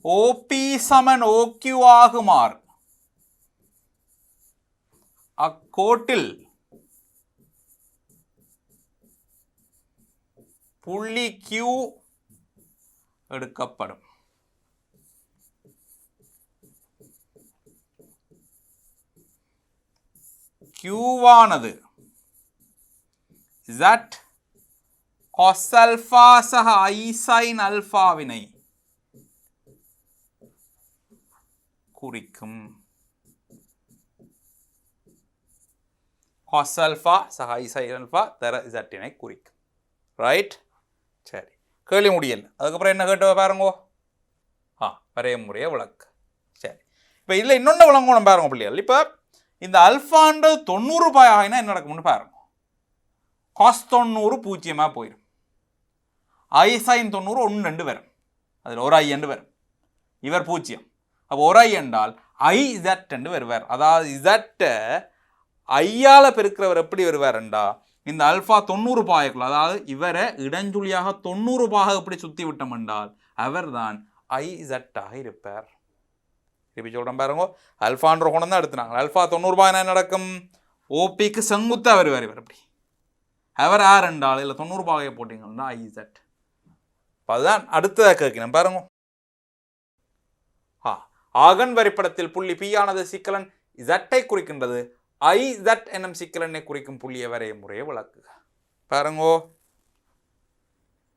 ஓபி சமன் ஓக்யூ ஆகுமாறு அக்கோட்டில் புள்ளி கியூ எடுக்கப்படும். கியூவானது Z cos alpha சக I sin alphaவினை குறிக்கும். cos alpha சக I sin alpha தர z-னை குறிக்கும். ரைட், சரி, கேள்வி முடியல. அதுக்கப்புறம் என்ன கேட்டு பாருங்கோ, வரைய முறைய விளக்கு. சரி, இப்போ இதில் இன்னொன்று விளங்கணும் பாருங்க பிள்ளைகள். இப்போ இந்த அல்ஃபான்றது 90 பாய் ஆகினா என்ன நடக்கும்னு பாருங்க. cos 90 பூஜ்ஜியமாக போயிடும். I sin 90 1 2 வரும், அதில் ஒரு I என்று வரும், இவர் பூஜ்ஜியம். அப்போ ஒரு I என்றால் I z என்று வருவார். அதாவது z ஐயால் பெருக்கிறவர் எப்படி வருவார் என்றா, இந்த அல்ஃபா 90 பாயக்குள்ள, அதாவது இவரை இடஞ்சுழியாக 90 பாக எப்படி சுற்றி விட்டோம் என்றால் அவர் தான் I z ஆக இருப்பார். இப்படி சொல்கிறேன் பாருங்க, அல்ஃபான்ற குணம் தான் எடுத்துனாங்க. அல்ஃபா 90 பாய் என்ன நடக்கும், ஓபிக்கு செங்குத்தாக வருவார் இவர். அப்படி அவர் யார் என்றால் இல்லை 90 பாகையை போட்டிங்கன்னா I z. அதுதான் அடுத்ததாக கேட்கணும் பாருங்க. ஆகன் வரைபடத்தில் புள்ளி P ஆனது சிக்கலன் Z-ஐ குறிக்கின்றது. I z என்னும் சிக்கலனை குறிக்கும் புள்ளியை வரைய முறையை விளக்குக. பாருங்கோ,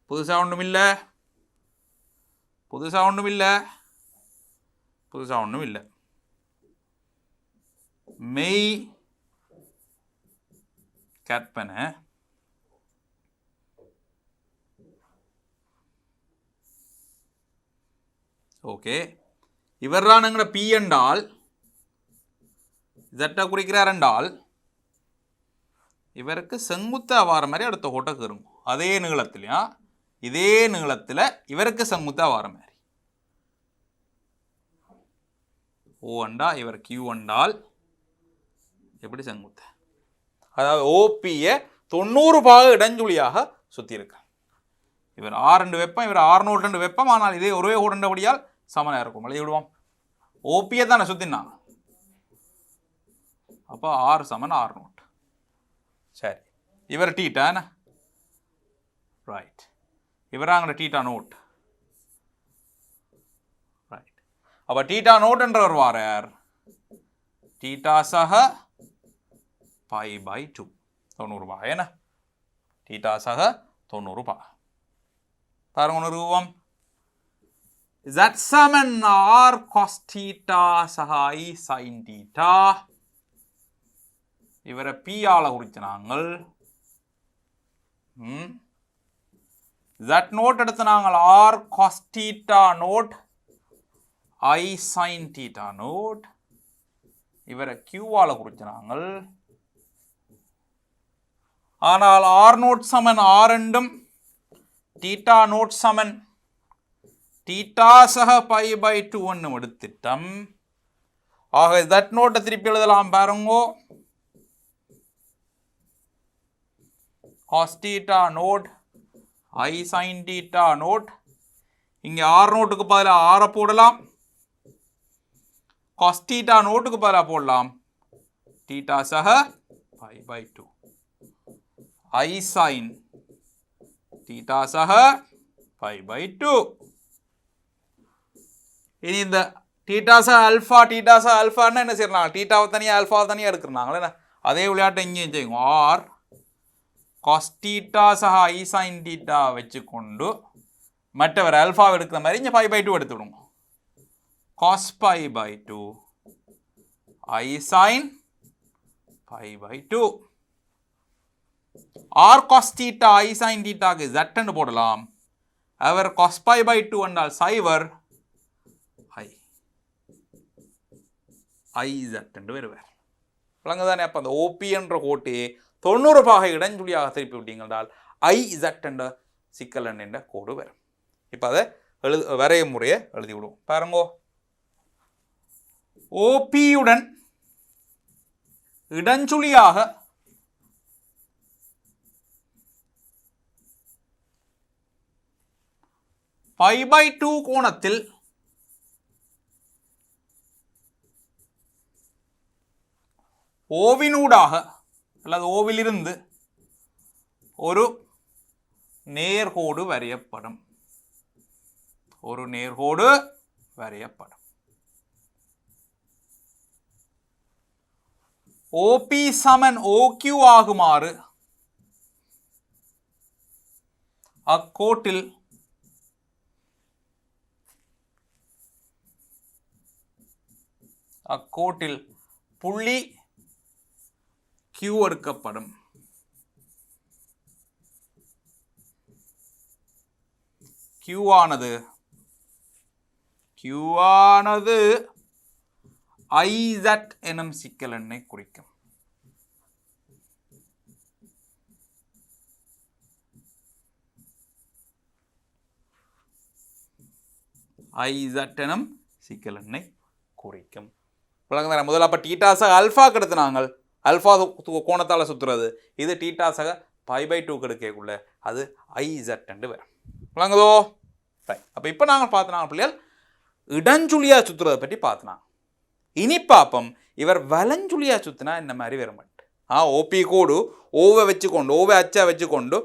புதுசா ஒன்றும் இல்லை, புதுசா ஒன்றும் இல்லை, புதுசா ஒன்றும் இல்லை. மெய் கற்பனை ஓகே. இவர் தான் எங்கட P என்றால் Z குறிக்கிறார் என்றால் இவருக்கு செங்குத்தா வார மாதிரி அடுத்த கோட்டை கருங்க. அதே நீளத்திலையா, இதே நீளத்தில் இவருக்கு செங்குத்தா வார மாதிரி. O என்றா இவர் Q என்றால் எப்படி செங்குத்த, அதாவது ஓபியை 90 பாக இடஞ்சுழியாக சுற்றி இருக்க. இவர் R2 வெப்பம், இவர் R0 வெப்பம். ஆனால் இதே ஒரே ஓடண்டபடியால் சமனாக இருக்கும். எழுதி விடுவோம். ஓபியை தானே சுற்றினாங்க, அப்போ R சமன் R0. சரி, இவர் டீட்டா என்ன, ரைட், இவர் அங்கே டீட்டா நோட். ரைட், அப்போ டீட்டா நோட் என்றவர் வாரார் டீட்டா சக π/2 90 பாய் என்ன, டீட்டா சக 90 பாய். பாருங்க ஒன்று ரூபம், Z சமன் R cos theta சக I sin theta. இவரை P ஆல குறித்து நாங்கள் Z நோட் எடுத்து நாங்கள் R cos theta note I sin theta naught. இவரை Q ஆல குறித்து நாங்கள். ஆனால் R நோட் சமன் R என்றும் தீட்டா நோட் சமன் தீட்டா சக π/2 என்னும் எடுத்திட்டம். ஆக Z நோட்டை திருப்பி எழுதலாம் பாருங்கோ, cos theta note I sin theta naught. இங்கே R நோட்டுக்கு பதிலாக R போடலாம், cos theta நோட்டுக்கு பதிலாக போடலாம் தீட்டா சக π/2 I sin theta சக π/2. இனி இந்த தீட்டா சக அல்ஃபா, தீட்டா சக அல்ஃபான்னு என்ன செய்யறாங்க, தீட்டாவை தனியாக அல்ஃபாவை தனியாக எடுக்கிறாங்களே. அதே விளையாட்டை இங்கேயும் செய்யுங்க. R cos theta சக I sin theta வச்சுக்கொண்டு மற்றவர் அல்ஃபாவை எடுக்கிற மாதிரி இங்கே π/2 எடுத்து விடுங்க. cos π/2 I sin π/2. R cos theta I sin thetaக்கு Z என்று போடலாம். அவர் cos π/2 என்றால் சைவர் I Z என்று வருவார். விளங்குதானே? அப்போ அந்த OP என்ற கோட்டு 90 பாகை இடஞ்சுழியாக திருப்பி விட்டீங்கன்றால் I Z என்ற சிக்கலன் என்ற கோடு வரும். இப்போ அதை வரைய முறையை எழுதி விடுவோம் பாருங்கோ. OPயுடன் இடஞ்சுழியாக π/2 கோணத்தில் ஓவினூடாக அல்லது ஓவிலிருந்து ஒரு நேர்கோடு வரையப்படும். ஒரு நேர்கோடு வரையப்படும். OP சமன் OQ ஆகுமாறு அக்கோட்டில் புள்ளி Q எடுக்கப்படும். Q ஆனது IZ எனும் சிக்கல் எண்ணை குறிக்கும். IZ எனும் சிக்கல் எண்ணை குறிக்கும். முதல்ல அப்போ டீட்டாஸாக அல்ஃபா கெடுத்துனாங்க, அல்ஃபா கோணத்தால் சுற்றுறது, இது டீட்டாஸாக π/2 கெடுக்கக்குள்ள அது IZ என்று வரும். விளங்குதோ? ரைட். அப்போ இப்போ நாங்கள் பார்த்துனாங்க பிள்ளைகள் இடஞ்சுழியாக சுற்றுறதை பற்றி பார்த்துனாங்க. இனி பார்ப்போம் இவர் வலஞ்சுழியாக சுற்றினா இந்த மாதிரி வருமாட்டு. ஓபி கோடு ஓவை வச்சுக்கொண்டு, ஓவை அச்சா வச்சுக்கொண்டு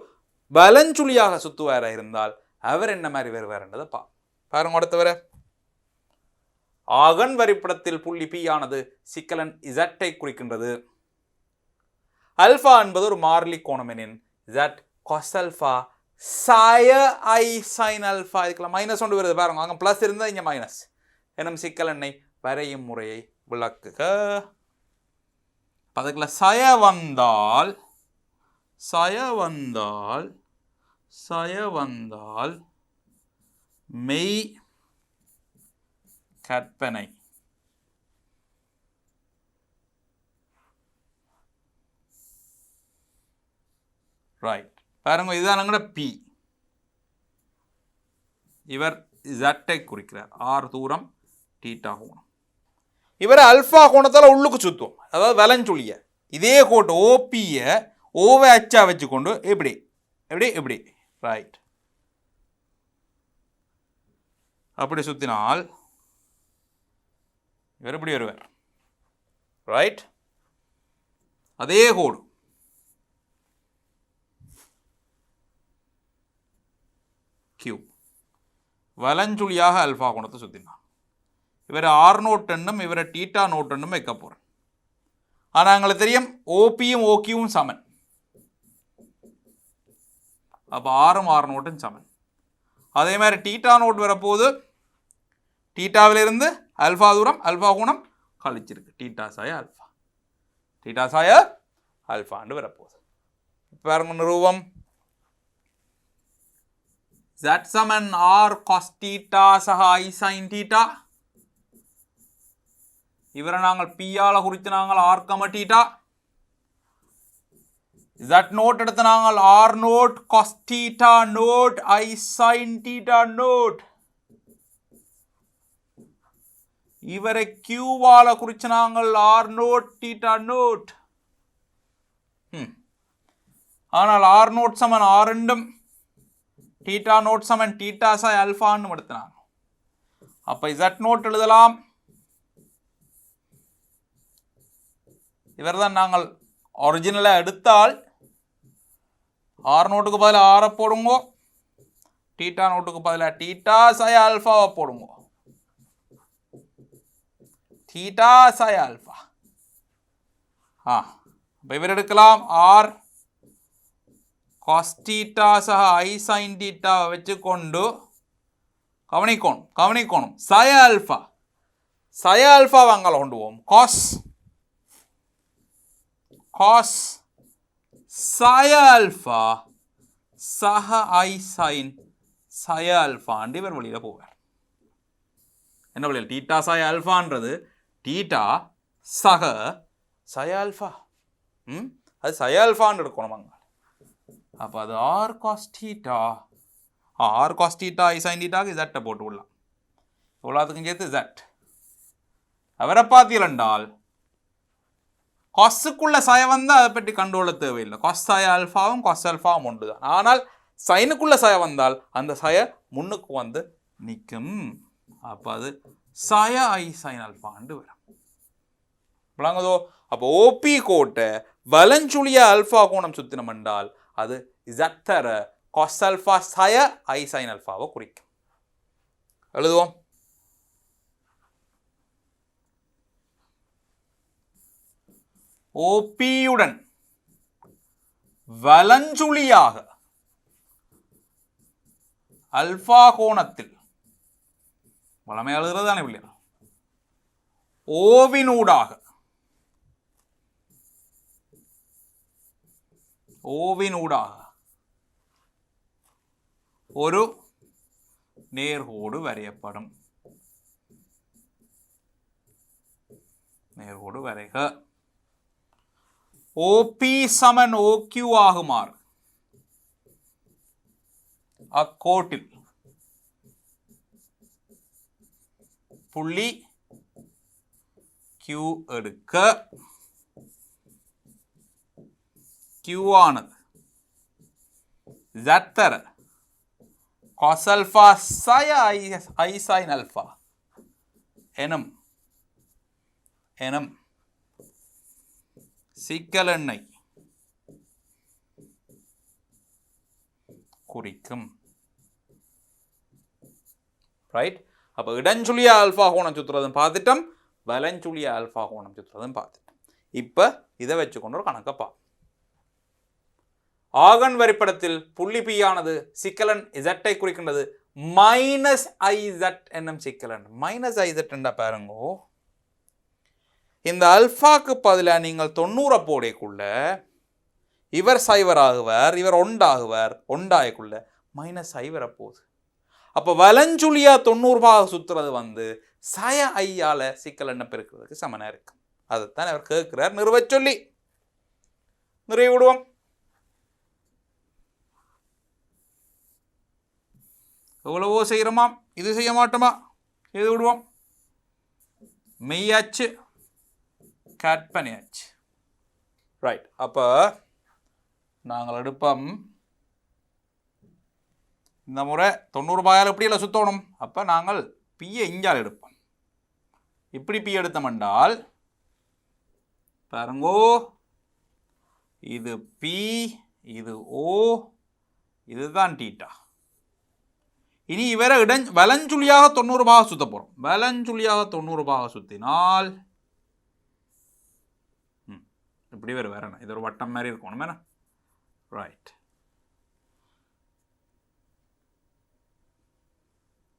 வலஞ்சுழியாக சுற்றுவார இருந்தால் அவர் என்ன மாதிரி வருவார்ன்றதை பாருங்க. அடுத்தவர ஆகன் வரைபடத்தில் புள்ளி P ஆனது சிக்கலன் Z குறிக்கின்றது. அல்ஃபா என்பது ஒரு மாறிலி கோணம் எனின் Z cos alpha சாய I sin alpha, இதுக்கெல்லாம் மைனஸ் ஒன்று வருது பாருங்க, அங்கே ப்ளஸ் இருந்தால் இங்கே மைனஸ் எனும் சிக்கலனை வரையும் முறையை விளக்குக. அதுக்குள்ள சய வந்தால் மெய் கற்பனை ரைட். பாருங்க, இதுதான் எங்கட P. இவர் Z குறிக்கிறார், R தூரம் தீட்டா கோணம். இவர் அல்ஃபா கோணத்தால் உள்ளுக்கு சுத்தும், அதாவது வலஞ்சுழிய. இதே கோட்டு ஓபியை ஓவை அச்சா வச்சுக்கொண்டு எப்படி எப்படி எப்படி ரைட் அப்படி சுத்தினால் இவர் எப்படி வருவார்? ரைட். அதே கோடு Q வலஞ்சுழியாக அல்ஃபா கோணத்தை சுத்தினான். இவரை R நோட் என்னும் இவரை டீட்டா நோட் என்னும் வைக்க போகிறேன். ஆனால் எங்களுக்கு தெரியும் ஓபியும் ஓக்யூவும் சமன். அப்போ ஆரும் R நோட்டும் சமன். அதே மாதிரி டீட்டா நோட் வரப்போது டீட்டாவிலிருந்து அல்ஃபா தூரம் அல்ஃபா கோணம் கழிச்சிருக்கு, டீட்டா சாய அல்ஃபாண்டு வரப்போகுது. இப்போ பாருங்க நிறுவம் Z சமன் R cos தீட்டா சக I sin தீட்டா. இவரை நாங்கள் P-ஆல குறித்து நாங்கள் R, தீட்டா. Z நோட் எடுத்து நாங்கள் R note cos theta naught I sin theta naught. இவரை Q-ஆல குறித்து நாங்கள் R நோட் தீட்டா நோட். ஆனால் R நோட் சமன் R ரெண்டும் தீட்டா நோட் சமன் தீட்டா சாய் அல்ஃபான்னு எடுத்தினாங்க. அப்போ Z நோட் எழுதலாம். இவர் தான் நாங்கள் ஒரிஜினலாக எடுத்தால் R நோட்டுக்கு பதிலாக ஆரை போடுங்கோ, டீட்டா நோட்டுக்கு பதிலாக டீட்டா சாய் அல்ஃபாவை போடுங்கோ. Theta psi alpha. இப்போ இவர் எடுக்கலாம் R cos தீட்டா சக I sin தீட்டாவை வச்சுக்கொண்டு கவனிக்கணும் சய அல்ஃபா வாங்கலாம் கொண்டு போவோம். cos சய அல்ஃபா சக I sin சய அல்ஃபாண்டு இவர் வழியில் போவார். என்ன வழியில்? டீட்டா சய அல்ஃபான்றது டீட்டா சக சய அல்ஃபா. அது சய அல்ஃபான்னு எடுக்கணும் அங்கே. அப்போ அது R cos theta I sin தீட்டாவுக்கு Z போட்டு விடலாம். இவ்வளோத்துக்கும் சேர்த்து Z. அவரை பார்த்தீர்கள் கொஸ்ஸுக்குள்ள சய வந்தால் அதை பற்றி கண்டுகொள்ள தேவையில்லை. கொஸ் சய அல்ஃபாவும் கொஸ் அல்ஃபாவும் ஒன்று தான். ஆனால் சைனுக்குள்ள சய வந்தால் அந்த சய முன்னுக்கு வந்து நிற்கும். அப்போ அது சய I sin அல்ஃபாண்டு வரும். விளங்குதோ? அப்போ ஓபி கோட்டை வலஞ்சுழிய அல்ஃபா கோணம் சுத்தினம் என்றால் அது Z தர cos அல்ஃபா சய I sin அல்ஃபாவை குறிக்கும். எழுதுவோம். ஓபியுடன் வலஞ்சுழியாக அல்ஃபா கோணத்தில் வளமை எழுதுறது தானே பிள்ளைகள் ஓவினூடாக ஒரு நேர்கோடு வரையப்படும். நேர்கோடு வரைக. OP சமன் OQ ஆகுமாறு அக்கோட்டில் புள்ளி Q எடுக்க Q ஆனது Z தர cos alpha psi I sin alpha எனும் சிக்கலெண்ணை குறிக்கும். ரைட். அப்போ இடஞ்சுழிய ஆல்பா கோணம் சுற்றுறதும் பார்த்துட்டோம், வலஞ்சுழிய ஆல்பா கோணம் சுற்றுறதும் பார்த்துட்டோம். இப்போ இதை வச்சுக்கொண்டு ஒரு கணக்கை பார்ப்போம். ஆகன் வரைபடத்தில் புள்ளி P ஆனது சிக்கலன் Z ஐ குறிக்கின்றது. -IZ என்னும் சிக்கலன். -IZ என்றா பாருங்கோ, இந்த அல்பாக்கு பதிலாக நீங்கள் 90 போடைக்குள்ள இவர் சைவர் ஆகுவார், இவர் ஒண்டாகுவார், ஒண்டாயக்குள்ள -I வரப்போகுது. அப்போ வலஞ்சுழியா 90 சுற்றுறது வந்து சய ஐயால சிக்கல் என்ன பெருக்கிறதுக்கு சமனா இருக்கு. அதைத்தான் அவர் கேட்கிறார். நிறுவ சொல்லி நிறைய விடுவோம். எவ்வளவோ செய்கிறோமாம், இது செய்ய மாட்டோமா, எது விடுவோம். மெய்யாச்சு கற்பனையாச்சு. ரைட். அப்போ நாங்கள் எடுப்போம் இந்த முறை 90 எப்படி இல்லை சுற்றணும். அப்போ நாங்கள் பியை இஞ்சால் எடுப்போம். இப்படி பி எடுத்தோம் என்றால் பாருங்கோ, இது பி, இது ஓ, இதுதான் டீட்டா. இனி இவரை வலஞ்சுழியாக 90 சுத்த போகிறோம். வலஞ்சுழியாக 90 சுற்றினால் இப்படி வேற இது ஒரு வட்டம் மாதிரி இருக்கணும் வேணா. ரைட்.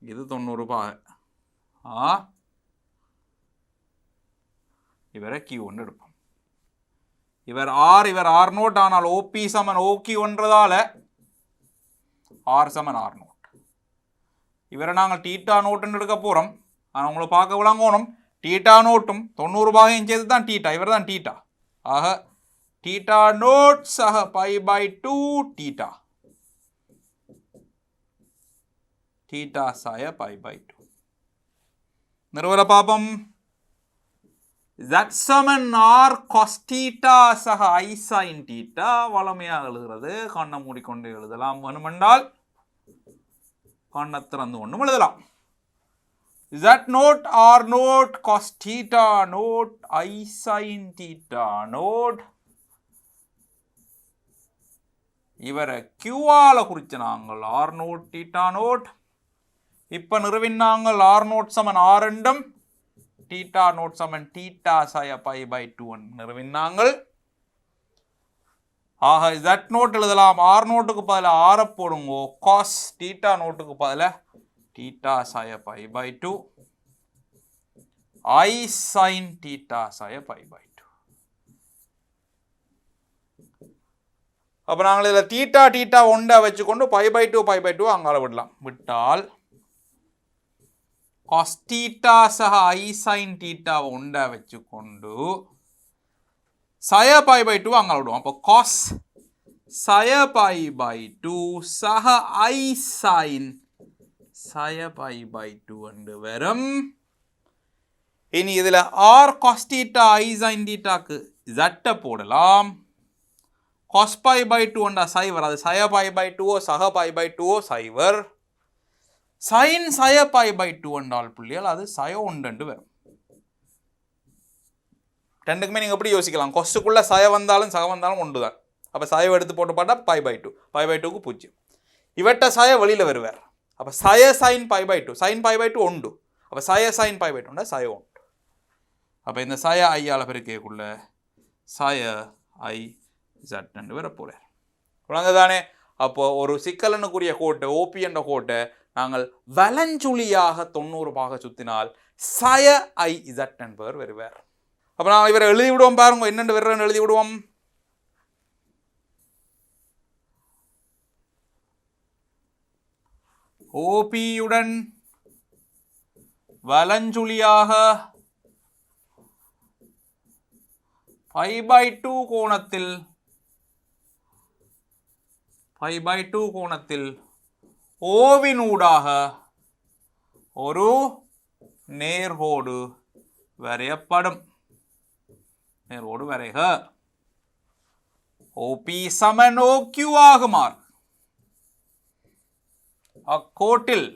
இது 90 இவரை Q1 எடுப்போம். இவர் R, இவர் R0. ஆனால் OP சமன் OQ1ன்றதால R சமன் R0. இவரை நாங்கள் தீட்டா நோட்டுன்னு எடுக்க போகிறோம். ஆனால் உங்களை பார்க்க விளங்கணும், தீட்டா நோட்டும் 90 சேர்த்து தான் தீட்டா. இவர் தான் தீட்டா. ஆக தீட்டா நோட் சக π/2 தீட்டா. தீட்டா சாய π/2. நிறுவல பாப்பம். Z சமன் R cos தீட்டா சக I sin தீட்டா. வளமையாக எழுதுறது கண்ணை மூடிக்கொண்டு எழுதலாம். வேணுமென்றால் கண்ணை திறந்து கொண்டும் எழுதலாம். Z naught R note cos theta naught I sin theta naught. இவரை Q-ஆல குறிச்ச நாங்கள் R நோட் தீட்டா நோட். இப்போ நிறுவினாங்கள் R நோட் சமன் R ரெண்டும், தீட்டா நோட் சமன் தீட்டா சாய π/2 நிறுவினாங்கள். ஆக Z நோட் எழுதலாம். R நோட்டுக்கு பதிலாக R போடுங்கோ. cos தீட்டா நோட்டுக்கு பதிலாக தீட்டா சாய π/2 I sin தீட்டா சாய π/2. அப்போ நாங்கள் இதில் தீட்டா தீட்டா ஒன்றை வச்சுக்கொண்டு π/2 அங்கால விடலாம். விட்டால் cos தீட்டா சக I sin தீட்டா ஒன்றை வச்சுக்கொண்டு சய π/2 அங்கால விடுவோம். அப்போ cos சய π/2 சக I sin சய π/2 என்று வரும். இனி இதில் R cos theta I sin தீட்டாக்கு Z போடலாம். cos π/2 என்றா சைவர், அது சய π/2 சக π/2 சைவர். sin சய π/2 என்றால் பிள்ளைகள் அது சய 1 வரும். ரெண்டுக்குமே நீங்கள் எப்படி யோசிக்கலாம், கொஸ்டுக்குள்ளே சய வந்தாலும் சக வந்தாலும் ஒன்று தான். அப்போ சய எடுத்து போட்டு பார்த்தா π/2, π/2க்கு 0. இவட்ட சய வெளியில் வருவார். அப்போ சய sin π/2, sin π/2 உண்டு. அப்போ சய sin π/2 சய 1. அப்போ இந்த சய ஐயால பெருக்கக்குள்ள சய I Z வரப்போகிறார். தானே. அப்போ ஒரு சிக்கலனுக்குரிய கோட்டை ஓபி என்ற கோட்டை நாங்கள் வலஞ்சுழியாக 90 பாக சுற்றினால் சய ஐ இசட் என்பவர் வருவார். அப்போ நாங்கள் இவரை எழுதி விடுவோம், பாருங்க என்னென்று வருன்னு எழுதி விடுவோம். ஓபியுடன் வலஞ்சுழியாக π/2 கோணத்தில் ஓவினூடாக ஒரு நேர்கோடு வரையப்படும். நேர்கோடு வரைக. ஓபி சமன் OQ ஆகுமாறு அக்கோட்டில்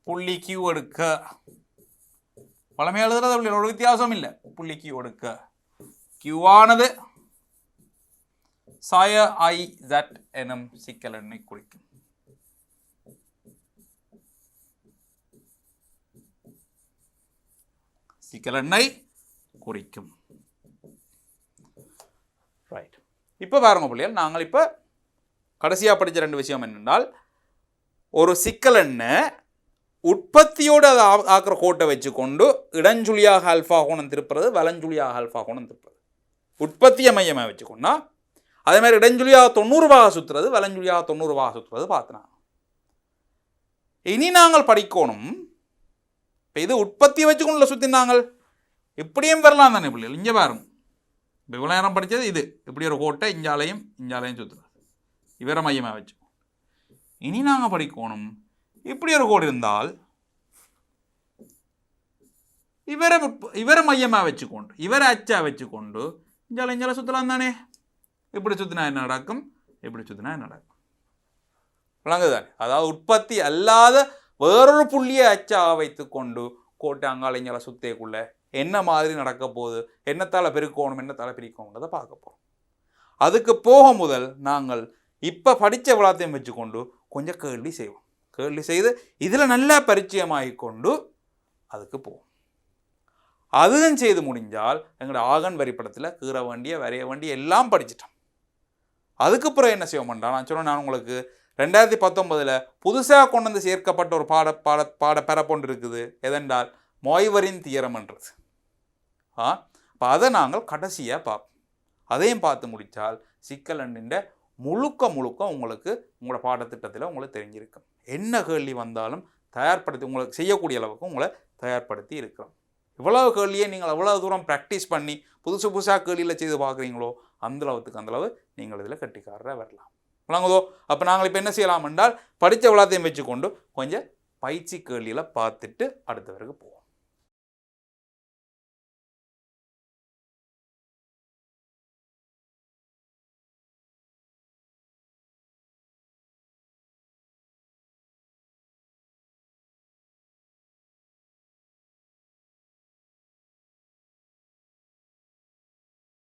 புள்ளி Q எடுக்க. பழமை எழுதுறது ஒரு வித்தியாசம் இல்லை. புள்ளி Q எடுக்க. Q ஆனது சய ஐ Z எனும் சிக்கலெண்ணை குறிக்கும். சிக்கலெண்ணை குறிக்கும். ரைட். இப்போ பாருங்க பிள்ளைகள், நாங்கள் இப்போ கடைசியாக படித்த 2 விஷயம் என்னென்றால், ஒரு சிக்கலெண்ணை உற்பத்தியோடு அதை ஆக்கிற கோட்டை வச்சுக்கொண்டு இடஞ்சுழியாக ஆல்ஃபா கோணம் திருப்புறது, வலஞ்சுழியாக ஆல்ஃபா கோணம் திருப்புறது. உற்பத்தியை மையமாக வச்சுக்கொண்டா அதே மாதிரி இடஞ்சுழியாக 90 பாக சுற்றுறது, வலஞ்சுழியாக 90 பாக சுற்றுறது பார்த்துனாங்க. இனி நாங்கள் படிக்கணும், இப்போ இது உற்பத்தியை வச்சுக்கொண்டு சுற்றினாங்க, இப்படியும் வரலாம் தானே பிள்ளைகள். இங்கே பாருங்க, இப்போ இவ்வளோ நேரம் படித்தது இது, இப்படி ஒரு கோட்டை இஞ்சாலையும் சுற்றுறது, இவரை மையமாக வச்சு. இனி நாங்கள் படிக்கணும், இப்படி ஒரு கோடு இருந்தால் இவரை மையமாக வச்சுக்கொண்டு, இவரை அச்சா வச்சுக்கொண்டு இஞ்சாலை சுற்றலாம் தானே. இப்படி சுற்றினா என்ன நடக்கும், இப்படி சுற்றினா என்ன நடக்கும், விளங்குதானே. அதாவது உற்பத்தி அல்லாத வேறொரு புள்ளியை அச்சா வைத்துக்கொண்டு கோட்டை அங்கால இஞ்சால சுத்தேக்குள்ள என்ன மாதிரி நடக்க போகுது, என்னத்தால் பெருக்கணும், என்னத்தால் பிரிக்கணுன்றதை பார்க்க போகிறோம். அதுக்கு போக முதல் நாங்கள் இப்போ படித்த விளாத்தையும் வச்சுக்கொண்டு கொஞ்சம் கேள்வி செய்வோம். கேள்வி செய்து இதில் நல்லா பரிச்சயமாகிக்கொண்டு அதுக்கு போவோம். அதுவும் செய்து முடிஞ்சால் எங்களோட ஆகன் வரிப்படத்தில் கீற வேண்டிய வரைய வேண்டிய எல்லாம் படிச்சிட்டோம். அதுக்கு பிறகு என்ன செய்வோம்டா, நான் சொன்னேன், நான் உங்களுக்கு 2019 புதுசாக கொண்டு வந்து சேர்க்கப்பட்ட ஒரு பாட பெறப்பொண்டு இருக்குது. எதென்றால் மோய்வரின் தியரம்ன்றது. இப்போ அதை நாங்கள் கடைசியாக பார்ப்போம். அதையும் பார்த்து முடித்தால் சிக்கலண்டின் முழுக்க உங்களுக்கு உங்களோட பாடத்திட்டத்தில் உங்களுக்கு தெரிஞ்சிருக்கும். என்ன கேள்வி வந்தாலும் தயார்படுத்தி உங்களுக்கு செய்யக்கூடிய அளவுக்கு உங்களை தயார்படுத்தி இருக்கிறோம். இவ்வளவு கேள்வியை நீங்கள் எவ்வளவு தூரம் ப்ராக்டிஸ் பண்ணி புதுசாக கேள்வியில் செய்து பார்க்குறீங்களோ அந்தளவு நீங்கள் இதில் கட்டிக்காரராக வரலாம். விளங்குதோ? அப்போ நாங்கள் இப்போ என்ன செய்யலாம் என்றால் படித்த விளாத்தையும் வச்சுக்கொண்டு கொஞ்சம் பயிற்சி கேள்வியில் பார்த்துட்டு அடுத்தவருக்கு போவோம்.